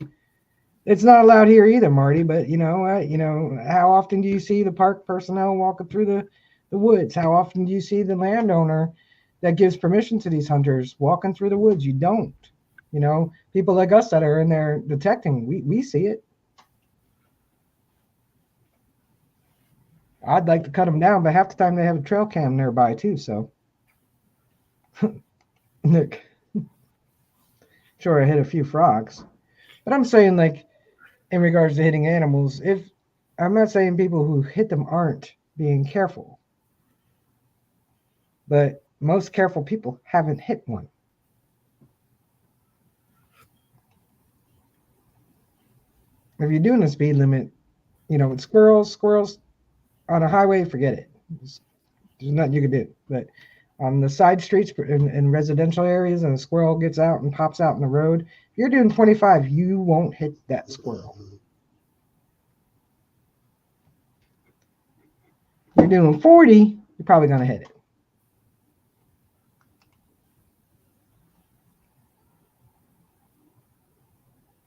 A: it's not allowed here either, Marty. But how often do you see the park personnel walking through the woods? How often do you see the landowner that gives permission to these hunters walking through the woods? You don't. People like us that are in there detecting, we see it. I'd like to cut them down, but half the time they have a trail cam nearby too. So, Nick, sure, I hit a few frogs, but I'm saying, like, in regards to hitting animals, if I'm not saying people who hit them aren't being careful, but most careful people haven't hit one. If you're doing a speed limit, with squirrels on a highway, forget it. There's nothing you can do. But on the side streets in residential areas, and a squirrel gets out and pops out in the road, if you're doing 25, you won't hit that squirrel. If you're doing 40, you're probably going to hit it.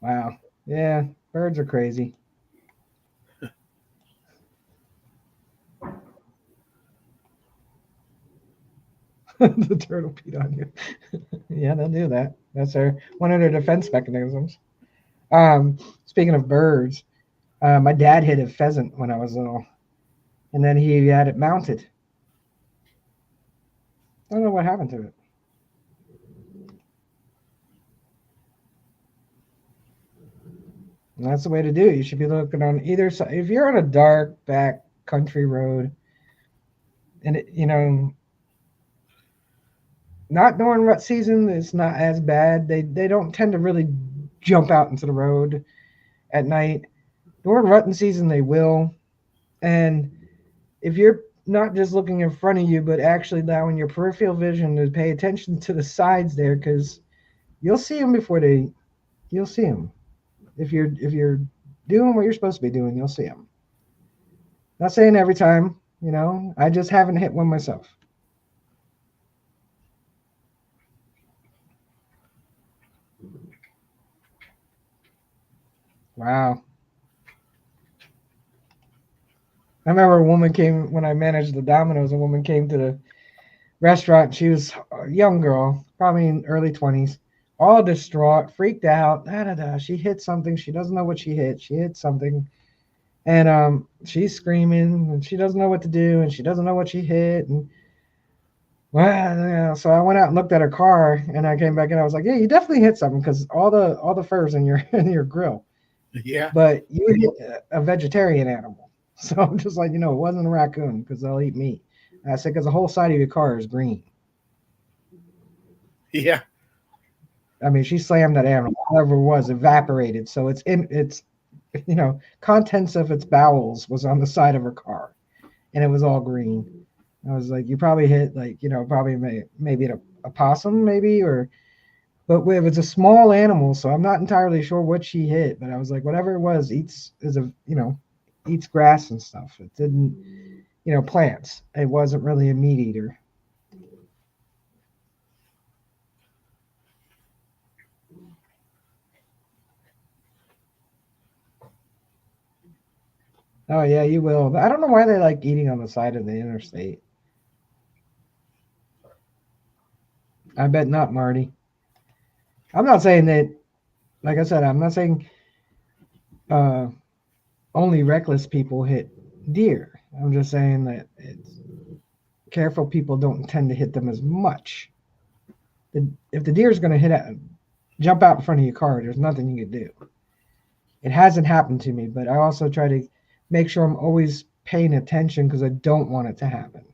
A: Wow. Yeah, birds are crazy. The turtle peed on you. Yeah, they'll do that. That's one of their defense mechanisms. Speaking of birds, my dad hit a pheasant when I was little, and then he had it mounted. I don't know what happened to it. And that's the way to do it. You should be looking on either side. If you're on a dark back country road, and not during rut season, it's not as bad. They don't tend to really jump out into the road at night. During rutting season, they will. And if you're not just looking in front of you, but actually allowing your peripheral vision to pay attention to the sides there, because you'll see them you'll see them. If you're doing what you're supposed to be doing, you'll see them. Not saying every time, I just haven't hit one myself. Wow. I remember a woman came when I managed the Domino's. A woman came to the restaurant. She was a young girl, probably in early 20s, all distraught, freaked out. She hit something. She doesn't know what she hit. She hit something. And she's screaming, and she doesn't know what to do, and she doesn't know what she hit. And well, yeah, so I went out and looked at her car, and I came back and I was like, "Yeah, you definitely hit something because all the fur's in your in your grill,
B: Yeah.
A: but you hit a vegetarian animal." So I'm just like, it wasn't a raccoon because they'll eat meat. And I said, because the whole side of your car is green.
B: Yeah.
A: I mean, she slammed that animal, whatever it was, evaporated. So it's contents of its bowels was on the side of her car, and it was all green. I was like, you probably hit probably maybe a possum, maybe, but it was a small animal, so I'm not entirely sure what she hit. But I was like, whatever it was, eats grass and stuff. It didn't, plants. It wasn't really a meat eater. Oh yeah, you will. But I don't know why they like eating on the side of the interstate. I bet not, Marty. I'm not saying that. Like I said, I'm not saying uh, only reckless people hit deer. I'm just saying that careful people don't tend to hit them as much. If the deer is going to jump out in front of your car, there's nothing you can do. It hasn't happened to me, but I also try to make sure I'm always paying attention because I don't want it to happen.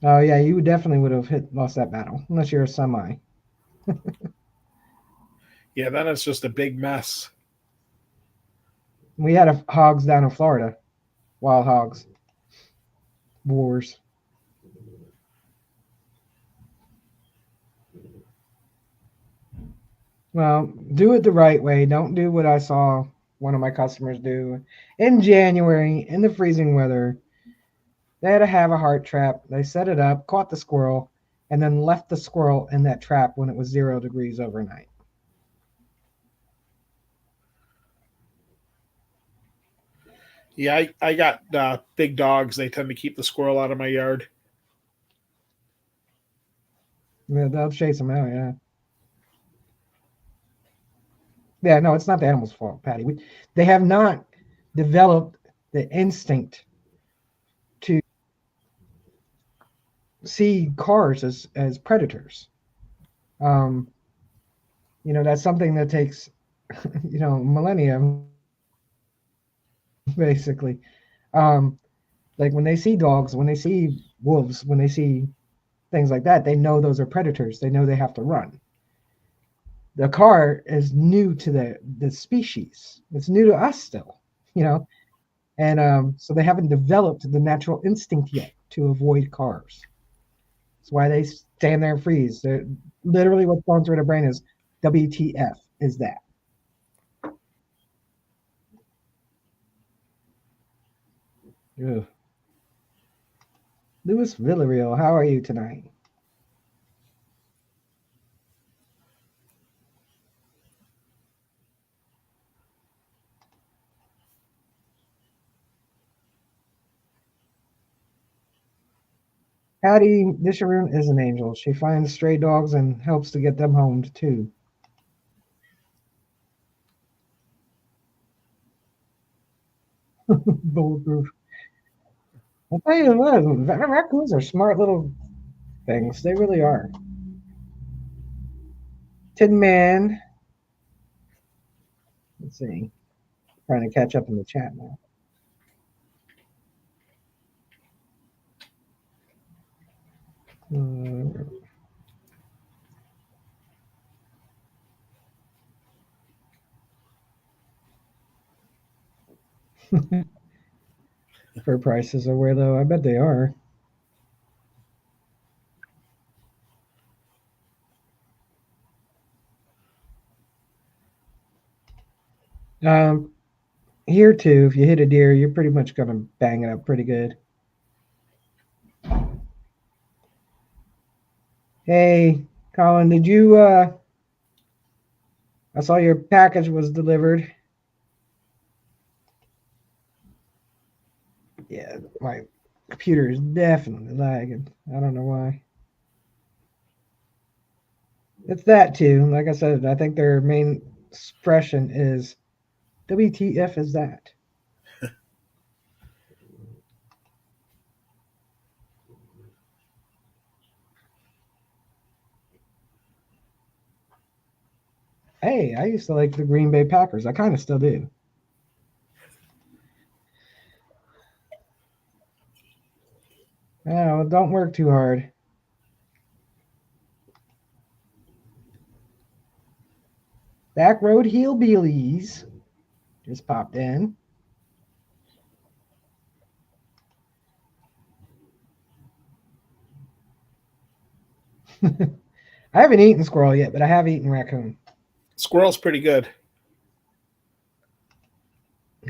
A: Oh yeah, you definitely would have lost that battle unless you're a semi.
B: Yeah. Then it's just a big mess.
A: We had hogs down in Florida, wild hogs, wars. Well, do it the right way. Don't do what I saw one of my customers do in January in the freezing weather. They had to have a heart trap. They set it up, caught the squirrel, and then left the squirrel in that trap when it was 0 degrees overnight.
B: Yeah. I got big dogs. They tend to keep the squirrel out of my yard.
A: Yeah, they'll chase them out. Yeah. Yeah. No, it's not the animal's fault, Patty. They have not developed the instinct to see cars as predators. Um, that's something that takes millennium basically. Um, like when they see dogs, when they see wolves, when they see things like that, they know those are predators. They know they have to run. The car is new to the species. It's new to us still, you know, and so they haven't developed the natural instinct yet to avoid cars. That's why they stand there and freeze. They're, literally, what's going through their brain is WTF is that? Ugh. Louis Villarreal, how are you tonight? Patty Disharoon is an angel. She finds stray dogs and helps to get them homed too. Bulletproof. I'll tell you what, raccoons are smart little things. They really are. Tin Man. Let's see. Trying to catch up in the chat now. Uh, fur prices are where though? I bet they are. Um, Here too, if you hit a deer, you're pretty much gonna bang it up pretty good. Hey, Colin, did you I saw your package was delivered. Yeah, my computer is definitely lagging. I don't know why. It's that too. Like I said, I think their main expression is, WTF is that? Hey, I used to like the Green Bay Packers. I kind of still do. Oh, don't work too hard. Back Road Hillbillies just popped in. I haven't eaten squirrel yet, but I have eaten raccoon.
B: Squirrel's pretty good.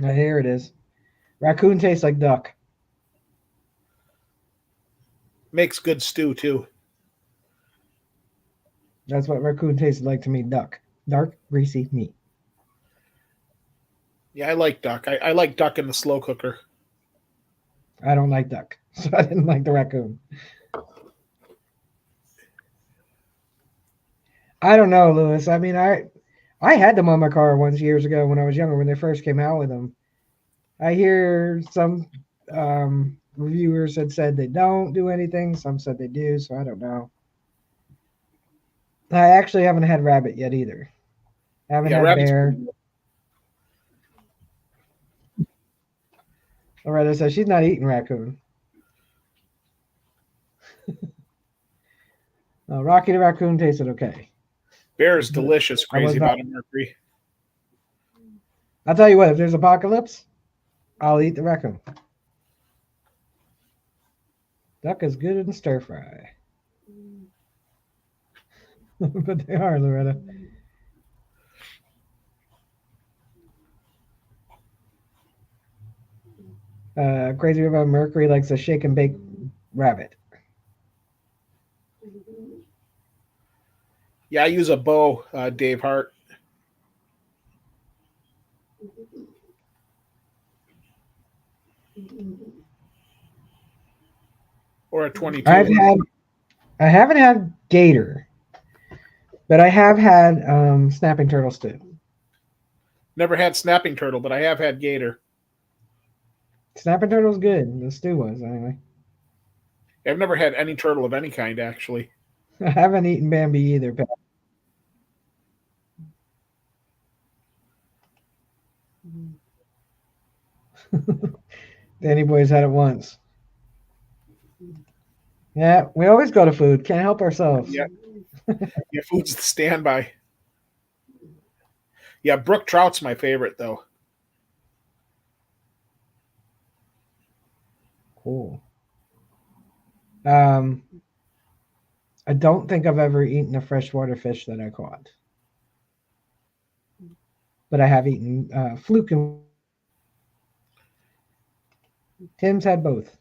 A: Here it is. Raccoon tastes like duck.
B: Makes good stew too.
A: That's what raccoon tastes like to me, duck. Dark, greasy meat.
B: Yeah, I like duck. I like duck in the slow cooker.
A: I don't like duck, so I didn't like the raccoon. I don't know, Lewis. I mean, I had them on my car once years ago when I was younger, when they first came out with them. I hear some reviewers had said they don't do anything. Some said they do, so I don't know. I actually haven't had rabbit yet either. I haven't had bear. Loretta says she's not eating raccoon. Rocky the raccoon tasted okay.
B: Bear is delicious. Crazy about a Mercury.
A: I'll tell you what, if there's apocalypse, I'll eat the raccoon. Duck is good in stir fry. But they are, Loretta. Crazy about Mercury likes a shake and bake rabbit.
B: Yeah, I use a bow, Dave Hart. Or a 22.
A: I haven't had gator, but I have had snapping turtle stew.
B: Never had snapping turtle, but I have had gator.
A: Snapping turtle's good. The stew was, anyway.
B: I've never had any turtle of any kind, actually.
A: I haven't eaten Bambi either, Pat. Danny Boy's had it once. Yeah, we always go to food. Can't help ourselves.
B: Yeah, yeah, food's the standby. Yeah, brook trout's my favorite, though.
A: Cool. I don't think I've ever eaten a freshwater fish that I caught. But I have eaten fluke and Tim's had both.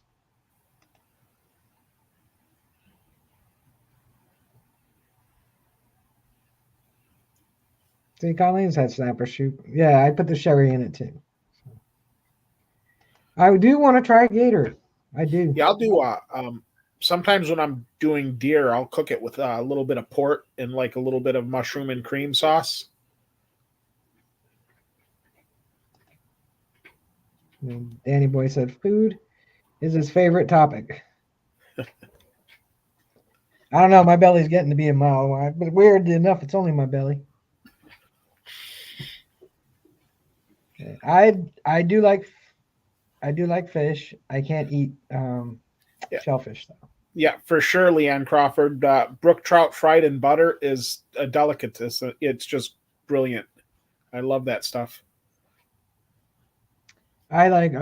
A: See, Colleen's had snapper shoot. Yeah, I put the sherry in it too. I do want to try gator. I do.
B: Yeah, I'll do. Sometimes when I'm doing deer, I'll cook it with a little bit of port and like a little bit of mushroom and cream sauce.
A: And Danny Boy said food is his favorite topic. I don't know. My belly's getting to be a mile wide, but weird enough, it's only my belly. I do like fish. I can't eat shellfish though.
B: Yeah, for sure, Leanne Crawford. Brook trout fried in butter is a delicatessen. It's just brilliant. I love that stuff.
A: I like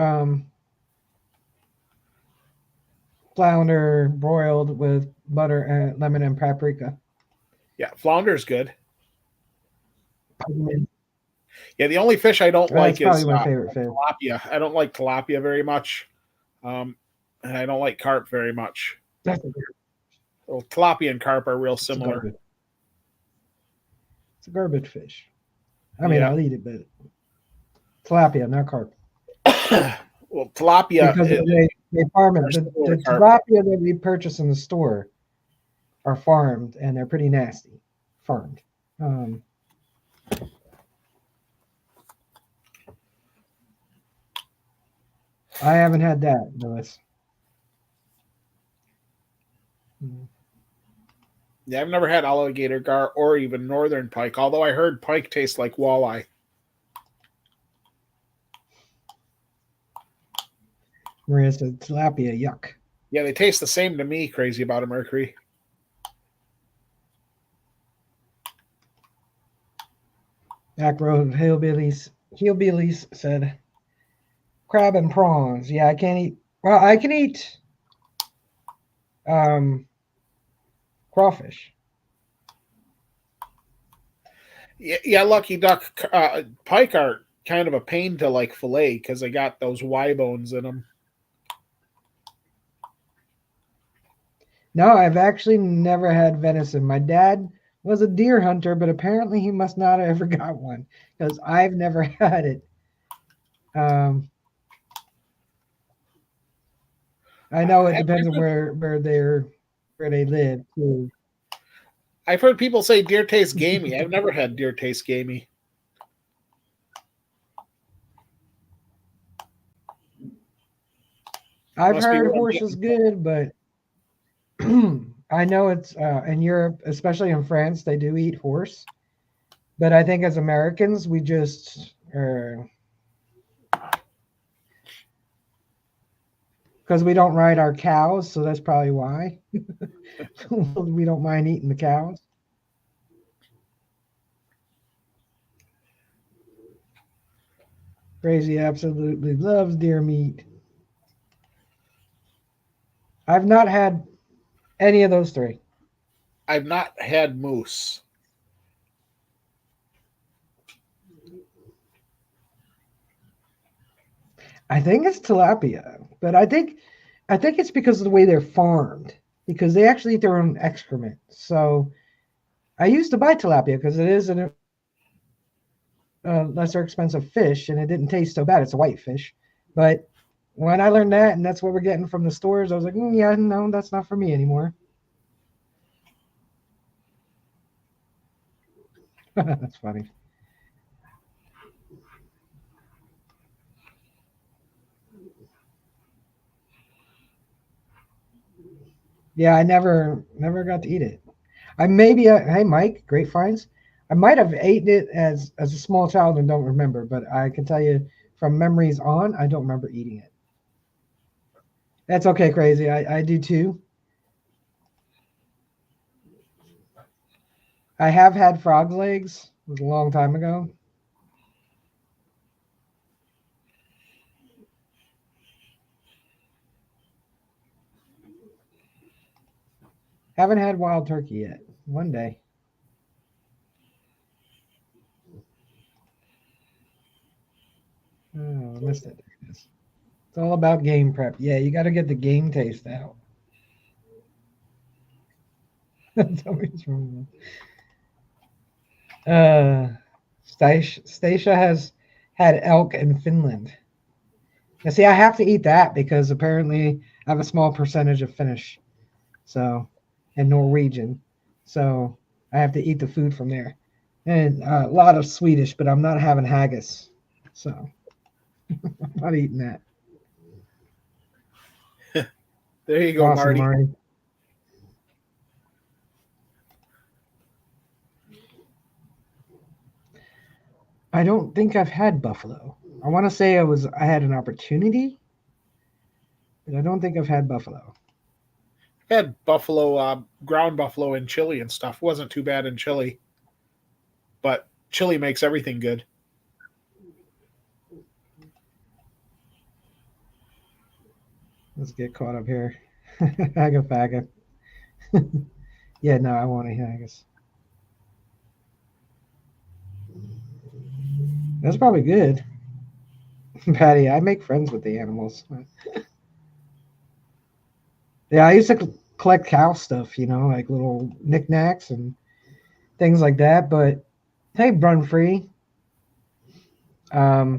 A: flounder broiled with butter and lemon and paprika.
B: Yeah, flounder's good. Yeah, the only fish I don't like is
A: my favorite fish.
B: tilapia. I don't like tilapia very much, and I don't like carp very much. Well, tilapia and carp are real similar.
A: It's a garbage fish. I mean, I'll eat it, but tilapia, not carp.
B: Well, tilapia.
A: Because they farm it. The tilapia that we purchase in the store are farmed, and they're pretty nasty. Farmed. I haven't had that, Lewis.
B: Yeah, I've never had alligator gar or even northern pike, although I heard pike tastes like walleye.
A: Maria said tilapia, yuck.
B: Yeah, they taste the same to me, crazy about a Mercury.
A: Back road hillbillies said crab and prawns. Yeah, I can't eat. Well, I can eat crawfish.
B: Yeah, lucky duck pike are kind of a pain to like fillet because they got those Y bones in them.
A: No, I've actually never had venison. My dad was a deer hunter, but apparently he must not have ever got one because I've never had it. I know it depends on where they live too.
B: I've heard people say deer tastes gamey. I've never had deer taste gamey.
A: I've heard horse is good, but I know it's in Europe, especially in France, they do eat horse. But I think as Americans, we just because we don't ride our cows, so that's probably why we don't mind eating the cows. Crazy absolutely loves deer meat. I've not had any of those three.
B: I've not had moose.
A: I think it's tilapia, but I think it's because of the way they're farmed, because they actually eat their own excrement. So I used to buy tilapia because it is a lesser expensive fish, and it didn't taste so bad. It's a white fish, but when I learned that, and that's what we're getting from the stores, I was like, yeah, no, that's not for me anymore. That's funny. Yeah, I never got to eat it. I maybe hey Mike, Great Finds. I might have eaten it as a small child and don't remember, but I can tell you from memories on, I don't remember eating it. That's okay, crazy. I do too. I have had frog legs. It was a long time ago. Haven't had wild turkey yet. One day. Oh, I missed it. There it is. It's all about game prep. Yeah, you got to get the game taste out. Something's wrong. Stacia has had elk in Finland. Now, see, I have to eat that because apparently I have a small percentage of Finnish, so and Norwegian, so I have to eat the food from there, and a lot of Swedish, but I'm not having haggis, so I'm not eating that.
B: There you go,
A: Awesome,
B: Marty.
A: Marty. I don't think I've had buffalo. I want to say I had an opportunity, but I don't think I've had buffalo.
B: Had buffalo, ground buffalo in chili and stuff. Wasn't too bad in chili, but chili makes everything good.
A: Let's get caught up here. Agafaga. Yeah, no, I want a haggis. That's probably good. Patty, I make friends with the animals. Yeah, I used to collect cow stuff, like little knickknacks and things like that. But hey, run free. Yeah.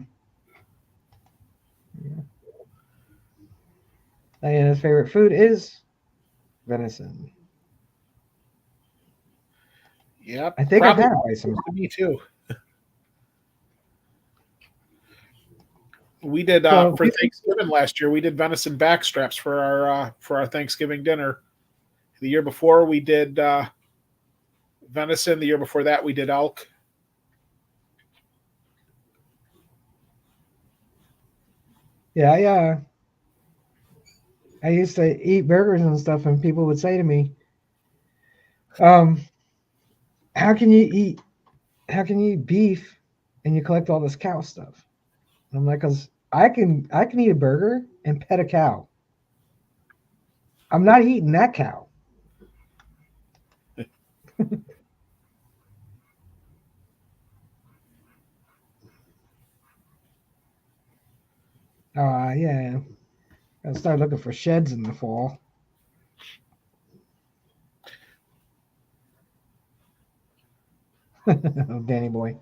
A: Diana's favorite food is venison.
B: Yep,
A: I think I've
B: probably
A: had bison.
B: me too. We did
A: So
B: for Thanksgiving last year. We did venison backstraps for our Thanksgiving dinner. The year before we did venison. The year before that we did elk.
A: yeah, I used to eat burgers and stuff, and people would say to me, um, "How can you eat? How can you eat beef and you collect all this cow stuff?" And I'm like, "Cause I can eat a burger and pet a cow. I'm not eating that cow." Yeah. I start looking for sheds in the fall. Oh, Danny boy.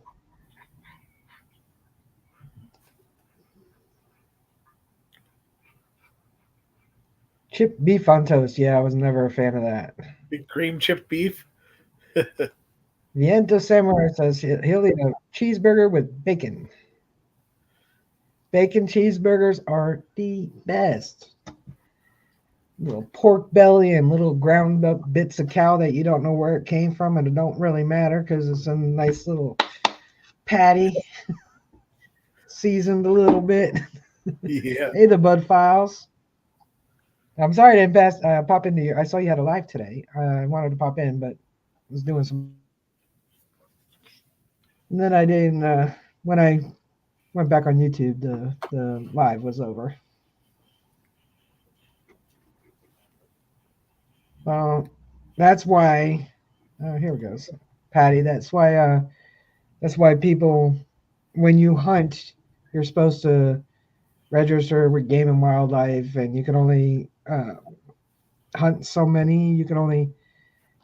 A: Chipped beef on toast. Yeah, I was never a fan of that.
B: Big cream chipped beef.
A: Viento Samurai says he'll eat a cheeseburger with bacon. Bacon cheeseburgers are the best. Little pork belly and little ground up bits of cow that you don't know where it came from, and it don't really matter because it's a nice little patty, seasoned a little bit.
B: Yeah.
A: Hey, the Bud Files. I'm sorry I didn't pop into you. I saw you had a live today. I wanted to pop in, but I was doing some. And then I didn't. When I went back on YouTube, the live was over. That's why. Here we go, Patty. That's why people, when you hunt, you're supposed to register with Game and Wildlife, and you can only hunt so many. You can only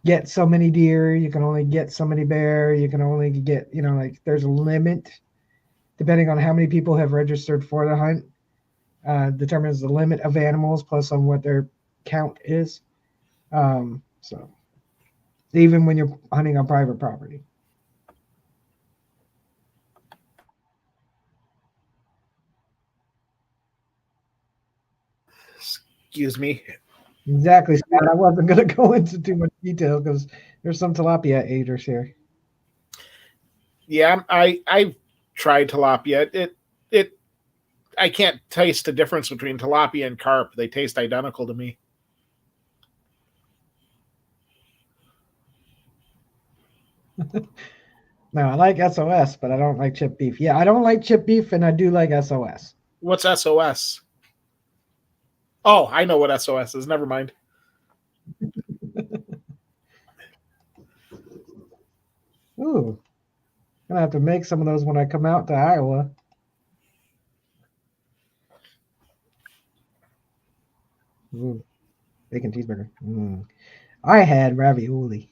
A: get so many deer. You can only get so many bear. You can only get, like there's a limit depending on how many people have registered for the hunt. Determines the limit of animals plus on what their count is. So even when you're hunting on private property.
B: Excuse me.
A: Exactly, Scott. I wasn't going to go into too much detail because there's some tilapia eaters here.
B: Yeah, I've tried tilapia. It I can't taste the difference between tilapia and carp. They taste identical to me.
A: No, I like SOS, but I don't like chipped beef. Yeah, I don't like chipped beef, and I do like SOS.
B: What's SOS? Oh, I know what SOS is. Never mind.
A: Ooh, gonna have to make some of those when I come out to Iowa. Ooh, bacon cheeseburger. I had ravioli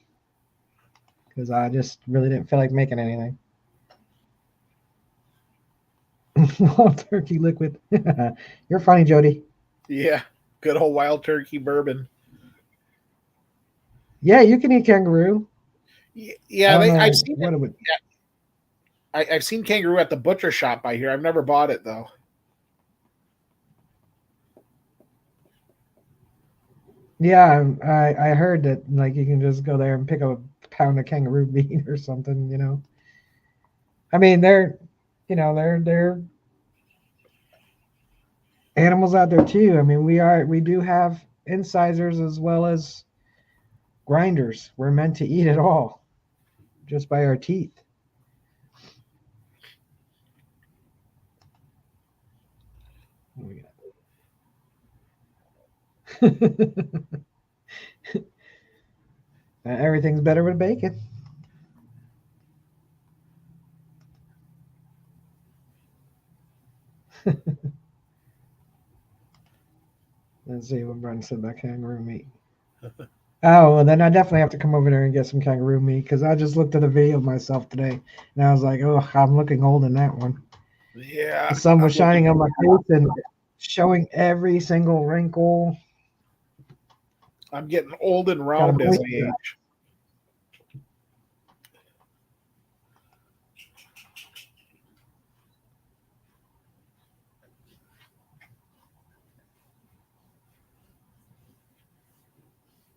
A: because I just really didn't feel like making anything. Wild turkey liquid. You're funny, Jody.
B: Yeah, good old wild turkey bourbon.
A: Yeah, you can eat kangaroo.
B: Yeah, I've seen
A: what
B: it.
A: it would.
B: I've seen kangaroo at the butcher shop by here. I've never bought it though.
A: Yeah, I heard that like you can just go there and pick up a pound of kangaroo meat or something. I mean they're animals out there too. I mean we do have incisors as well as grinders. We're meant to eat it all just by our teeth. What do we got? Everything's better with bacon. Let's see what Brent said about kangaroo meat. Oh, well, then I definitely have to come over there and get some kangaroo meat because I just looked at a video of myself today and I was like, oh, I'm looking old in that one.
B: Yeah,
A: The sun was shining on my face and showing every single wrinkle.
B: I'm getting old and round as I age.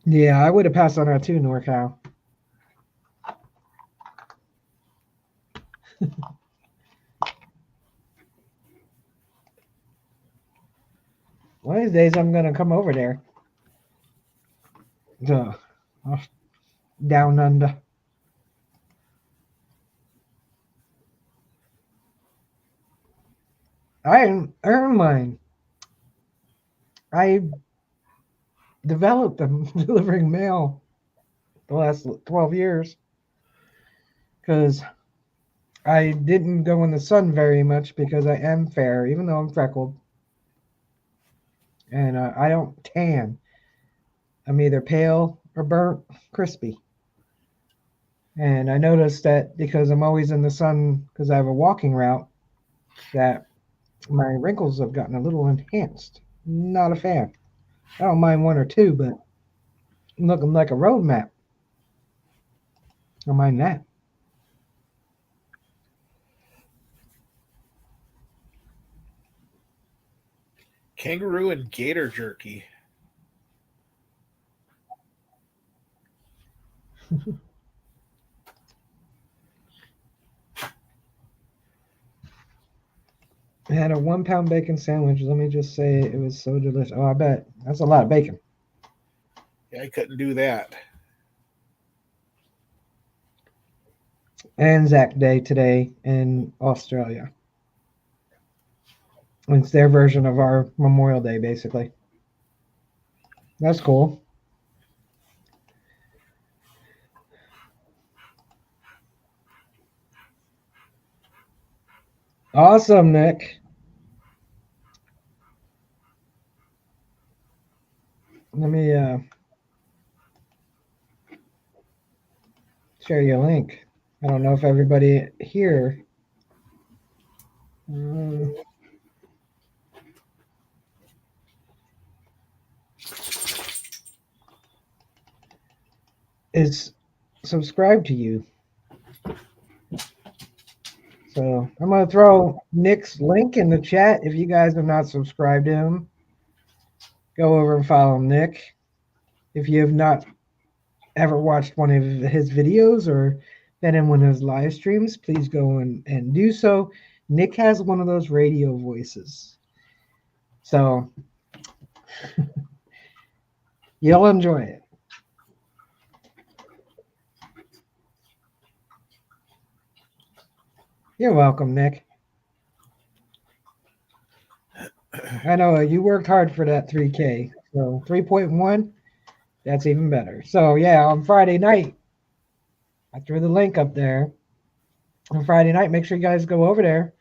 A: Yeah, I would have passed on that too, NorCal. One of these days I'm gonna come over there. Down under. I earned mine. I developed them delivering mail the last 12 years because I didn't go in the sun very much because I am fair, even though I'm freckled. And I don't tan. I'm either pale or burnt crispy. And I noticed that because I'm always in the sun because I have a walking route, that my wrinkles have gotten a little enhanced. Not a fan. I don't mind one or two, but looking like a road map. I don't mind that.
B: Kangaroo and gator jerky.
A: I had a 1-pound bacon sandwich. Let me just say it was so delicious. Oh, I bet. That's a lot of bacon.
B: Yeah, I couldn't do that.
A: Anzac Day today in Australia. It's their version of our Memorial Day, basically. That's cool. Awesome, Nick. Let me share your link. I don't know if everybody here is subscribed to you. So I'm going to throw Nick's link in the chat. If you guys have not subscribed to him, go over and follow Nick. If you have not ever watched one of his videos or been in one of his live streams, please go and do so. Nick has one of those radio voices. So you'll enjoy it. You're welcome, Nick. I know you worked hard for that 3K. So 3.1, that's even better. So yeah, on Friday night, I threw the link up there. On Friday night, make sure you guys go over there.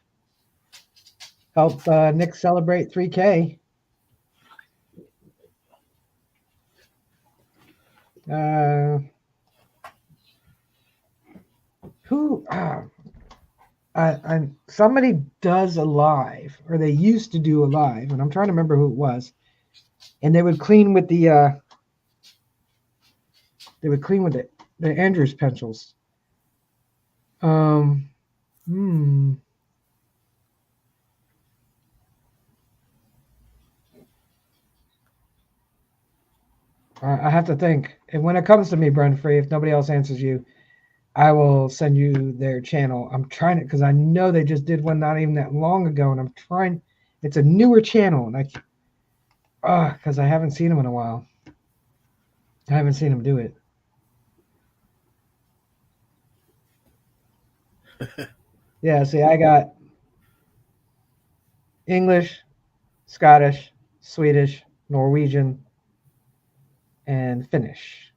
A: Help Nick celebrate 3K. Somebody does a live, or they used to do a live, and I'm trying to remember who it was. And they would clean with the Andrews pencils. I have to think. And when it comes to me, Brent Free, if nobody else answers you, I will send you their channel. I'm trying it because I know they just did one not even that long ago, and I'm trying. It's a newer channel, and because I haven't seen them in a while. I haven't seen them do it. Yeah, see, I got English, Scottish, Swedish, Norwegian, and Finnish.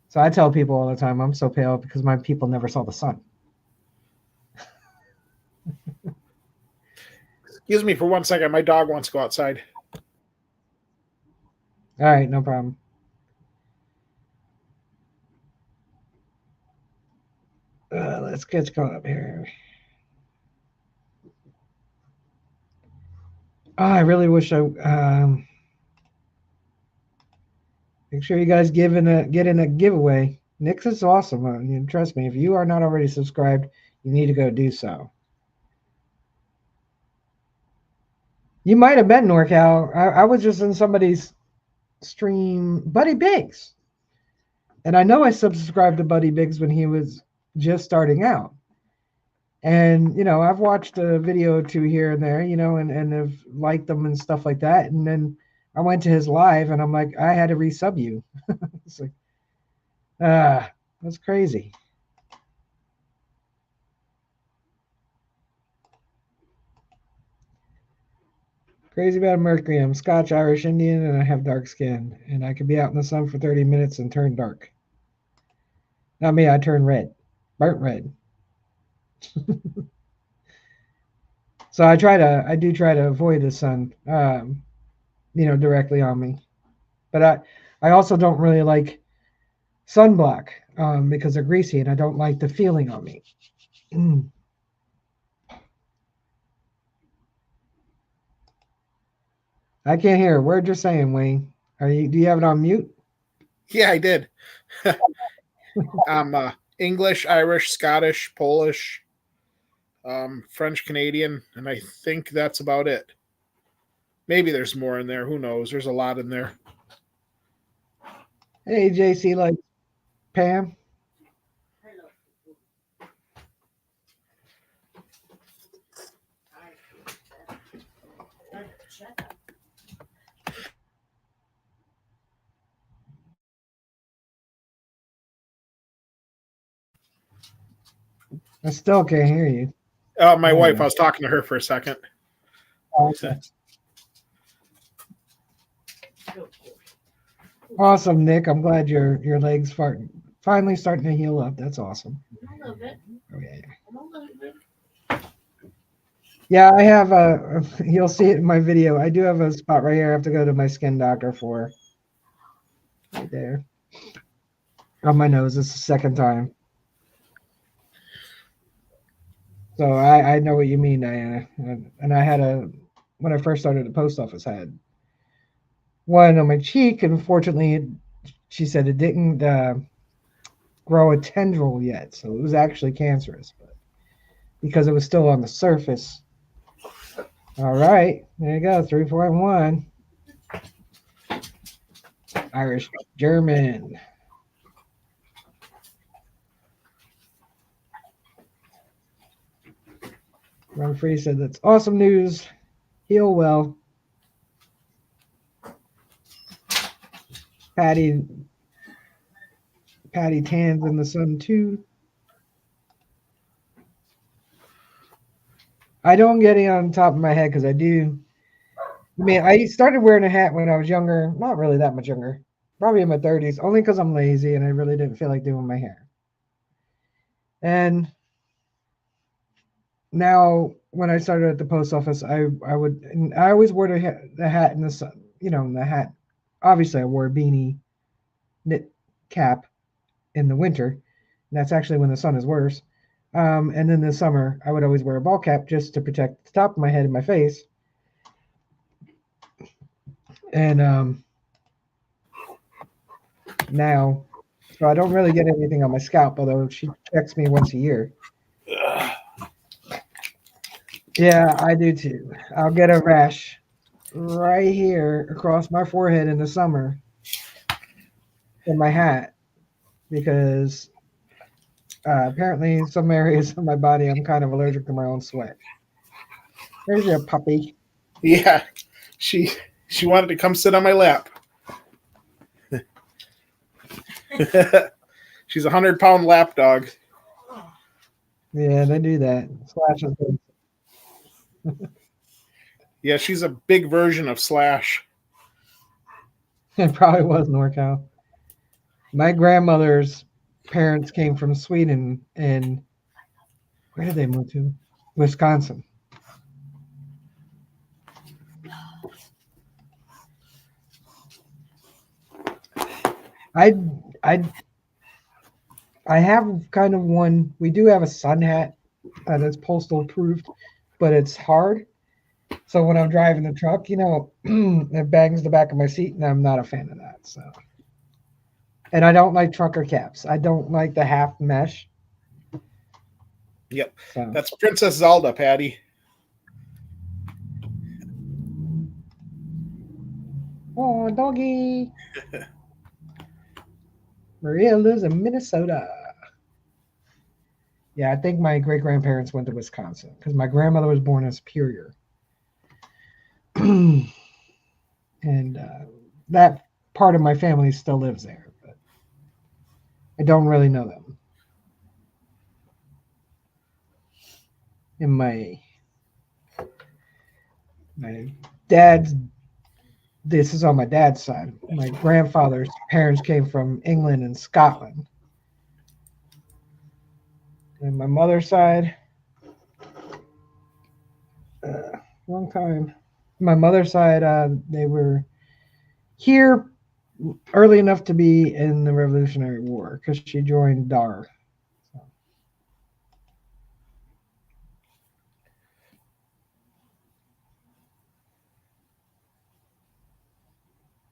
A: So I tell people all the time I'm so pale because my people never saw the sun.
B: Excuse me for 1 second. My dog wants to go outside.
A: All right, no problem. Let's get going up here. Oh, I really wish I. Make sure you guys get in a giveaway. Nick's is awesome. Trust me, if you are not already subscribed, you need to go do so. You might have been NorCal. I was just in somebody's stream Buddy Biggs. And I know I subscribed to Buddy Biggs when he was just starting out. And, I've watched a video or two here and there, and have liked them and stuff like that. And then I went to his live and I'm like, I had to resub you. It's like, that's crazy. Crazy about Mercury. I'm Scotch, Irish, Indian, and I have dark skin. And I could be out in the sun for 30 minutes and turn dark. Not me, I turn red. Burnt red. So I do try to avoid the sun, directly on me. But I also don't really like sunblock because they're greasy and I don't like the feeling on me. I can't hear a word you're saying, Wayne. Do you have it on mute?
B: Yeah, I did. I'm English, Irish, Scottish, Polish, French, Canadian, and I think that's about it. Maybe there's more in there. Who knows? There's a lot in there.
A: Hey, JC, like Pam. I still can't hear you.
B: My wife, I was talking to her for a second.
A: Oh, okay. Awesome, Nick. I'm glad your legs finally starting to heal up. That's awesome.
C: A little bit.
A: Oh yeah.
C: A little bit.
A: Yeah, I have you'll see it in my video. I do have a spot right here I have to go to my skin doctor for. Right there. On my nose. It's the second time. So I know what you mean, Diana. And I had when I first started the post office, I had one on my cheek, and unfortunately, she said it didn't grow a tendril yet, so it was actually cancerous, but because it was still on the surface. All right, there you go, 3.1. Irish, German. Run Free said that's awesome news. Heal well. Patty tans in the sun too. I don't get it on top of my head because I do. I mean, I started wearing a hat when I was younger. Not really that much younger. Probably in my 30s. Only because I'm lazy and I really didn't feel like doing my hair. And now when I started at the post office, I always wore the hat in the sun. In the hat. Obviously, I wore a beanie, knit cap in the winter. And that's actually when the sun is worse. And then in the summer, I would always wear a ball cap just to protect the top of my head and my face. And now, so I don't really get anything on my scalp, although she checks me once a year. Yeah, I do too. I'll get a rash right here across my forehead in the summer in my hat because apparently in some areas of my body I'm kind of allergic to my own sweat. There's your puppy.
B: Yeah, she wanted to come sit on my lap. She's a 100-pound lap dog.
A: Yeah, they do that. Slash is good.
B: Yeah, she's a big version of Slash.
A: It probably was NorCal. My grandmother's parents came from Sweden, and where did they move to? Wisconsin. I have kind of one. We do have a sun hat that's postal approved, but it's hard. So when I'm driving the truck, it bangs the back of my seat, and I'm not a fan of that. So, and I don't like trucker caps. I don't like the half mesh.
B: Yep,
A: so.
B: That's Princess Zelda, Patty.
A: Oh, doggy. Maria lives in Minnesota. Yeah, I think my great grandparents went to Wisconsin because my grandmother was born in Superior. And that part of my family still lives there, but I don't really know them. And my dad's, this is on my dad's side. My grandfather's parents came from England and Scotland. And my mother's side, long time. My mother's side, they were here early enough to be in the Revolutionary War because she joined DAR. So.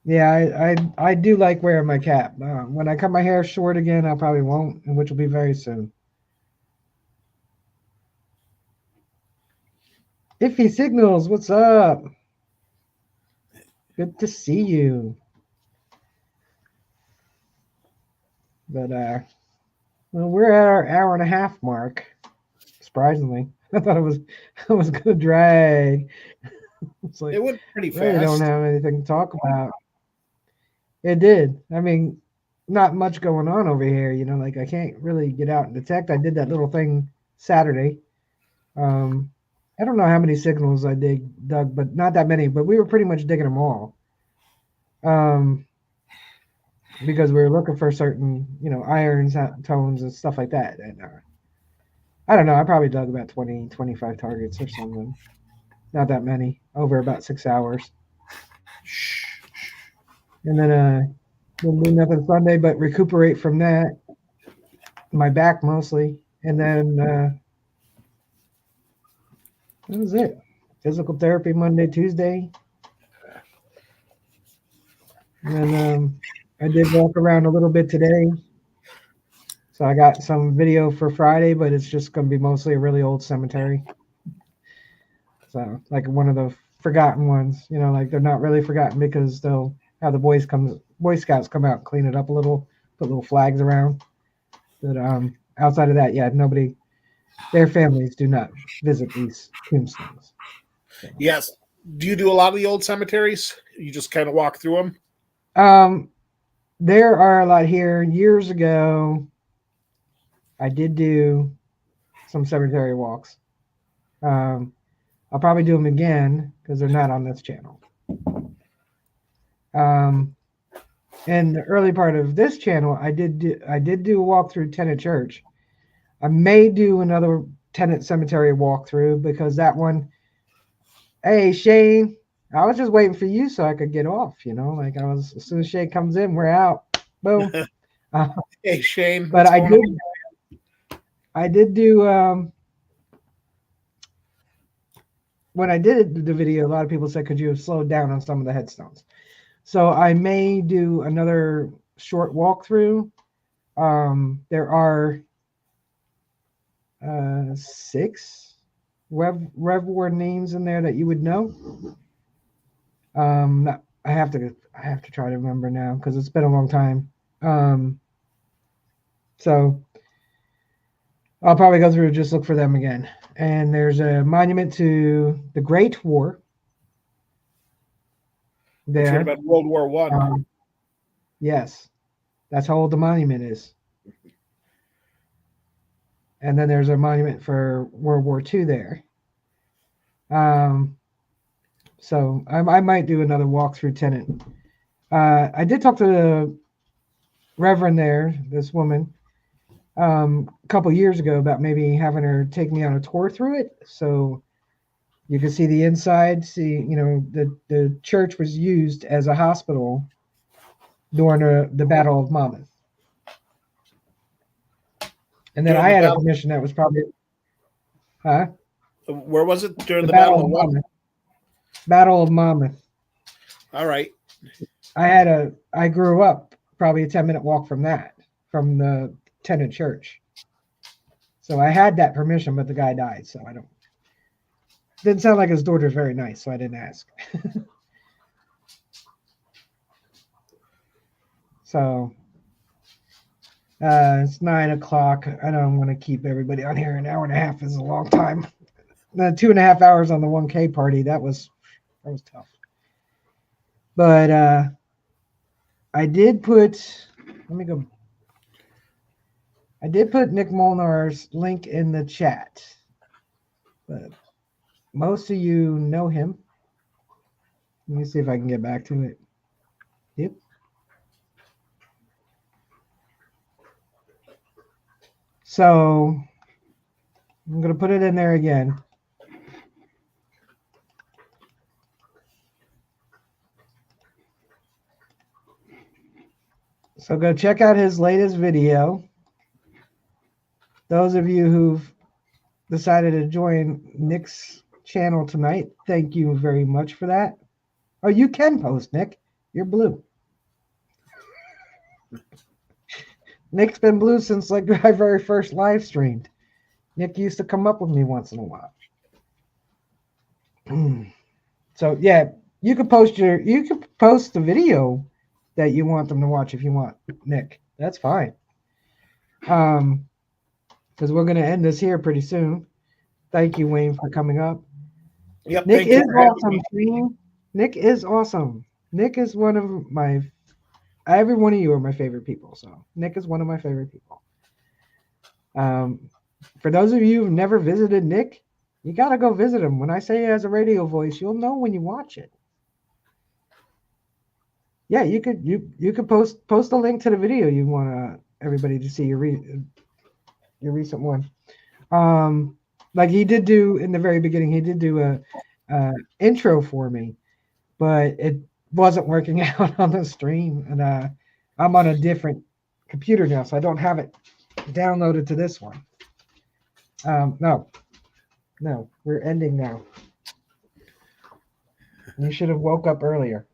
A: Yeah, I do like wearing my cap. When I cut my hair short again, I probably won't, which will be very soon. Iffy Signals, what's up? Good to see you. But well, we're at our hour and a half mark. Surprisingly, I thought it was gonna drag. It's like
B: It went pretty
A: really
B: fast.
A: don't have anything to talk about. It did. I mean, not much going on over here. You know, like I can't really get out and detect. I did that little thing Saturday. I don't know how many signals I dug, but not that many. But we were pretty much digging them all. Because we were looking for certain, irons, tones, and stuff like that. And I don't know. I probably dug about 20, 25 targets or something. Not that many. Over about 6 hours. And then we'll do nothing Sunday but recuperate from that. My back mostly. And then that was it. Physical therapy Monday, Tuesday. And then I did walk around a little bit today. So I got some video for Friday, but it's just going to be mostly a really old cemetery. So like one of the forgotten ones, like they're not really forgotten because they'll have the Boy Scouts come out and clean it up a little, put little flags around. But outside of that, yeah, nobody, their families do not visit these tombstones. So.
B: Yes. Do you do a lot of the old cemeteries? You just kind of walk through them?
A: There are a lot here. Years ago, I did do some cemetery walks. I'll probably do them again because they're not on this channel. In the early part of this channel, I did do a walk through Tenet Church. I may do another Tenet Cemetery walkthrough because that one. Hey Shane, I was just waiting for you so I could get off. Like as soon as Shane comes in, we're out. Boom.
B: Hey Shane,
A: but I did do. When I did the video, a lot of people said, could you have slowed down on some of the headstones? So I may do another short walkthrough. There are 6 Rev names in there that you would know. I have to try to remember now because it's been a long time. So I'll probably go through and just look for them again. And there's a monument to the Great War. There.
B: Should have been World War One.
A: Yes, that's how old the monument is. And then there's a monument for World War II there. So I might do another walk through Tenet. I did talk to the Reverend there, this woman, a couple years ago about maybe having her take me on a tour through it, so you can see the inside. See, the church was used as a hospital during the Battle of Monmouth. And then I had a permission that was probably,
B: Where was it during the Battle of Monmouth?
A: Battle of Monmouth.
B: All right.
A: I grew up probably a 10-minute walk from from the Tenet Church. So I had that permission, but the guy died, so I don't. Didn't sound like his daughter's very nice, so I didn't ask. So it's 9 o'clock. I don't want to keep everybody on here. An hour and a half is a long time. The 2.5 hours on the 1K party, that was tough. But I did put, let me go. I did put Nick Molnar's link in the chat. But most of you know him. Let me see if I can get back to it. Yep. So I'm going to put it in there again. So go check out his latest video. Those of you who've decided to join Nick's channel tonight, thank you very much for that. Oh, you can post, Nick. You're blue. Nick's been blue since like my very first live streamed. Nick used to come up with me once in a while. So yeah, you could post the video that you want them to watch if you want, Nick. That's fine. Because we're gonna end this here pretty soon. Thank you, Wayne, for coming up.
B: Yep,
A: Nick is awesome. Nick is awesome. Nick is one of my. Every one of you are my favorite people. So Nick is one of my favorite people. For those of you who've never visited Nick, you gotta go visit him. When I say he has a radio voice, you'll know when you watch it. Yeah, you could post a link to the video you want everybody to see your recent one. Like he did do in the very beginning, he did do a intro for me, but it wasn't working out on the stream, and I'm on a different computer now, so I don't have it downloaded to this one. No, we're ending now. You should have woke up earlier.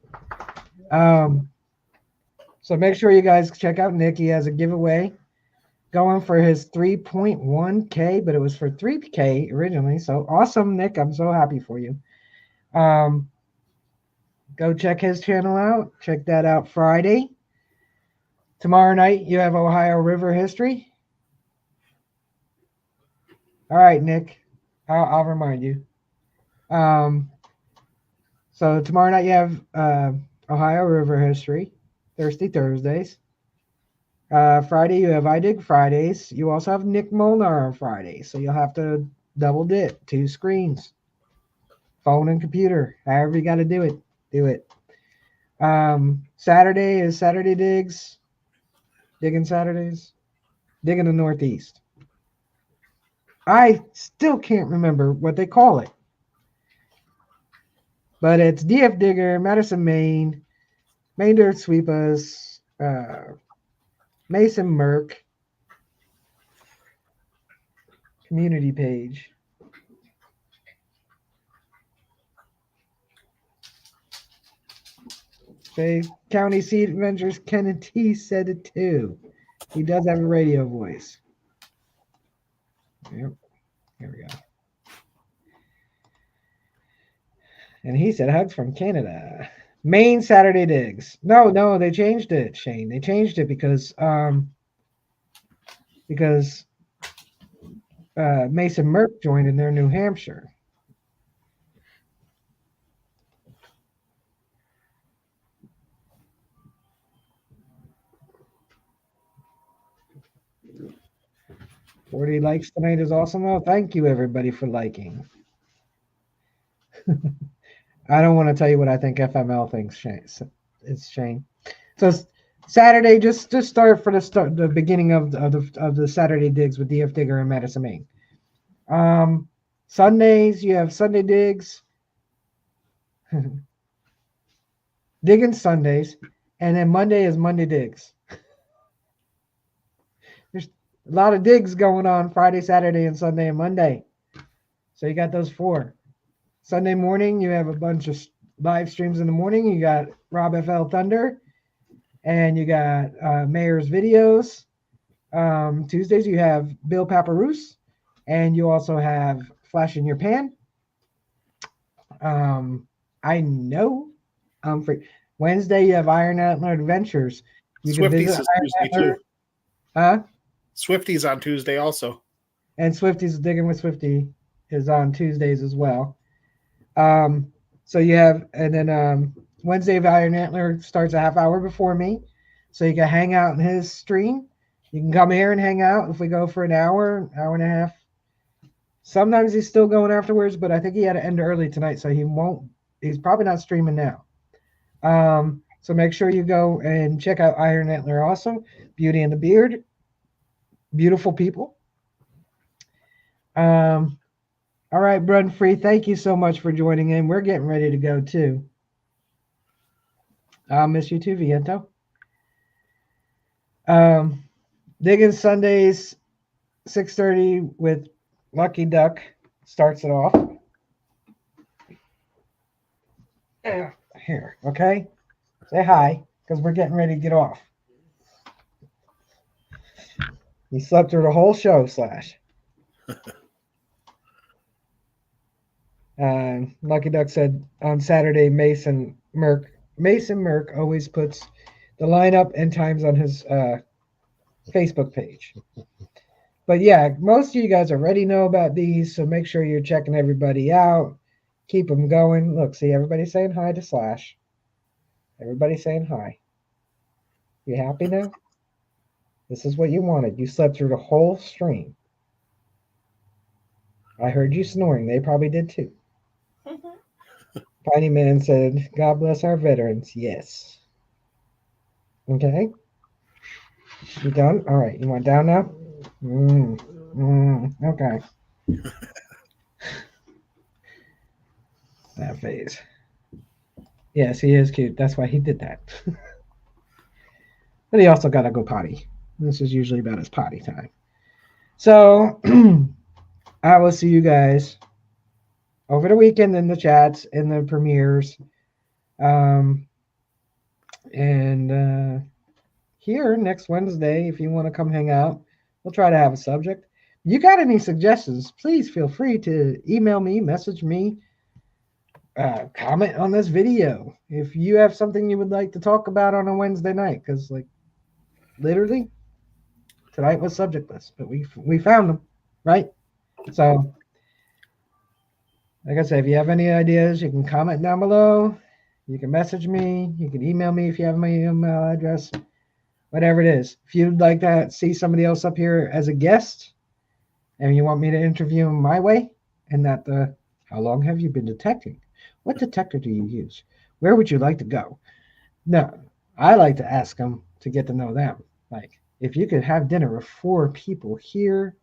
A: So make sure you guys check out Nick. He has a giveaway going for his 3.1K, but it was for 3K originally. So awesome, Nick. I'm so happy for you. Go check his channel out. Check that out Friday. Tomorrow night, you have Ohio River history. All right, Nick. I'll remind you. So tomorrow night, you have Ohio River history. Thursdays. Friday, you have I Dig Fridays. You also have Nick Molnar on Friday. So you'll have to double dip, 2 screens. Phone and computer. However you got to do it. Do it. Saturday is Saturday Digs. Digging Saturdays. Digging the Northeast. I still can't remember what they call it. But it's DF Digger, Madison, Maine Dirt Sweepers, Mason Merck, community page. Say County Seat Adventures, Ken T said it too. He does have a radio voice. Yep. Here we go. And he said hugs from Canada. Maine Saturday Digs. No, they changed it, Shane. They changed it because Mason Merck joined in their New Hampshire. $40 likes tonight is awesome. Oh, thank you everybody for liking. I don't want to tell you what I think FML thinks, Shane. It's Shane. So Saturday, just start for the beginning of the Saturday Digs with DF Digger and Madison, Maine. Sundays, you have Sunday Digs. Digging Sundays. And then Monday is Monday Digs. There's a lot of digs going on Friday, Saturday, and Sunday and Monday. So you got those 4. Sunday morning, you have a bunch of live streams in the morning. You got Rob FL Thunder, and you got Mayor's videos. Tuesdays, you have Bill Paparoose, and you also have Flash in Your Pan. I know I'm free. Wednesday, you have Iron Antler Adventures, You can
B: Swifties
A: visit
B: is Tuesday
A: Iron Antler.
B: too.
A: Huh?
B: Swifties on Tuesday also.
A: And Swifty's Digging with Swifty is on Tuesdays as well. So you have, and then Wednesday of Iron Antler starts a half hour before me, so you can hang out in his stream. You can come here and hang out if we go for an hour and a half. Sometimes he's still going afterwards, but I think he had to end early tonight, so he won't. He's probably not streaming now. So make sure you go and check out Iron Antler also. Beauty and the Beard. Beautiful people. All right, Brun Free, thank you so much for joining in. We're getting ready to go too. I'll miss you too, Viento. Digging Sundays, 6:30 with Lucky Duck starts it off. Here, okay? Say hi, because we're getting ready to get off. He slept through the whole show, Slash. Lucky Duck said on Saturday, Mason Merck always puts the lineup and times on his Facebook page. But yeah, most of you guys already know about these, so make sure you're checking everybody out. Keep them going. Look, see, everybody's saying hi to Slash. Everybody's saying hi. You happy now? This is what you wanted. You slept through the whole stream. I heard you snoring. They probably did too. Piney Man said, God bless our veterans. Yes. Okay. You done? All right. You want down now? Okay. That face. Yes, he is cute. That's why he did that. But he also got to go potty. This is usually about his potty time. So I will see you guys over the weekend in the chats, in the premieres. Here next Wednesday, if you want to come hang out, we'll try to have a subject. You got any suggestions, please feel free to email me, message me, comment on this video. If you have something you would like to talk about on a Wednesday night, because like literally tonight was subjectless, but we found them, right? So like I said, if you have any ideas, you can comment down below. You can message me. You can email me if you have my email address. Whatever it is. If you'd like to see somebody else up here as a guest and you want me to interview them my way and not the how long have you been detecting? What detector do you use? Where would you like to go? No, I like to ask them to get to know them. Like, if you could have dinner with 4 people here,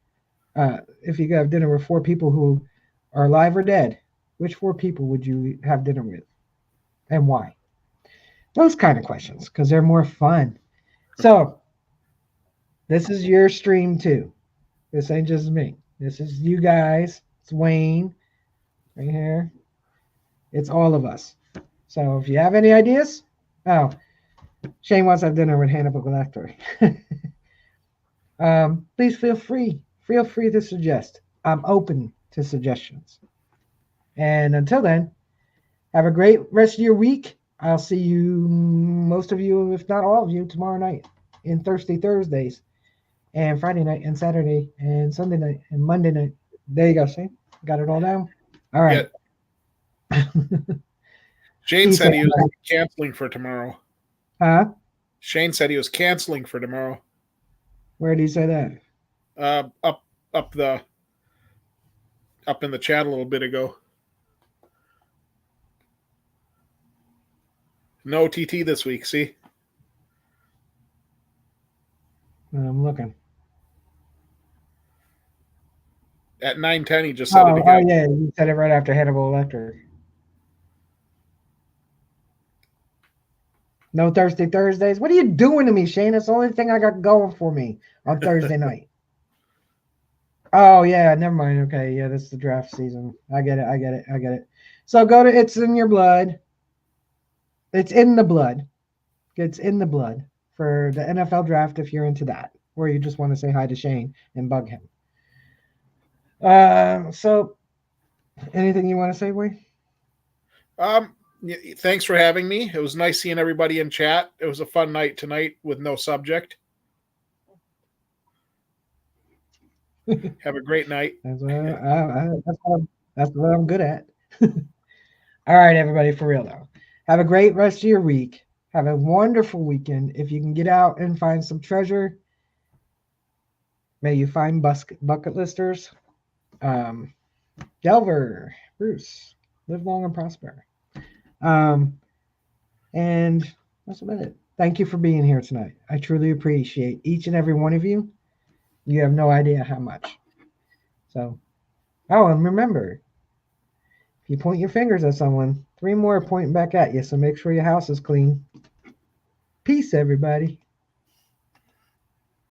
A: if you could have dinner with 4 people who are alive or dead, which 4 people would you have dinner with and why? Those kind of questions, because they're more fun. So this is your stream too. This ain't just me. This is you guys. It's Wayne right here. It's all of us. So if you have any ideas, Shane wants to have dinner with Hannibal Lecter. Please feel free to suggest. I'm open to suggestions. And until then, have a great rest of your week. I'll see you, most of you, if not all of you, tomorrow night in Thirsty Thursdays, and Friday night, and Saturday, and Sunday night, and Monday night. There you go, see? Got it all down? All right.
B: Yeah. Shane said he was canceling for tomorrow.
A: Huh?
B: Shane said he was canceling for tomorrow.
A: Where did he say that?
B: Up in the chat a little bit ago. No TT this week, see?
A: I'm looking.
B: At 9:10, he just said it again.
A: Oh, yeah, he said it right after Hannibal Lecter. No Thirsty Thursdays? What are you doing to me, Shane? That's the only thing I got going for me on Thursday night. Oh, yeah, never mind. Okay, yeah, this is the draft season. I get it. So go to It's in Your Blood. It's in the blood. It's in the blood for the NFL draft if you're into that, or you just want to say hi to Shane and bug him. So anything you want to say, Wayne?
B: Thanks for having me. It was nice seeing everybody in chat. It was a fun night tonight with no subject. Have a great night.
A: That's what I'm good at. All right, everybody, for real though. Have a great rest of your week. Have a wonderful weekend. If you can get out and find some treasure, may you find bucket listers. Delver, Bruce, live long and prosper. And that's about it. Thank you for being here tonight. I truly appreciate each and every one of you. You have no idea how much. So, oh, and remember, if you point your fingers at someone, 3 more are pointing back at you. So make sure your house is clean. Peace, everybody.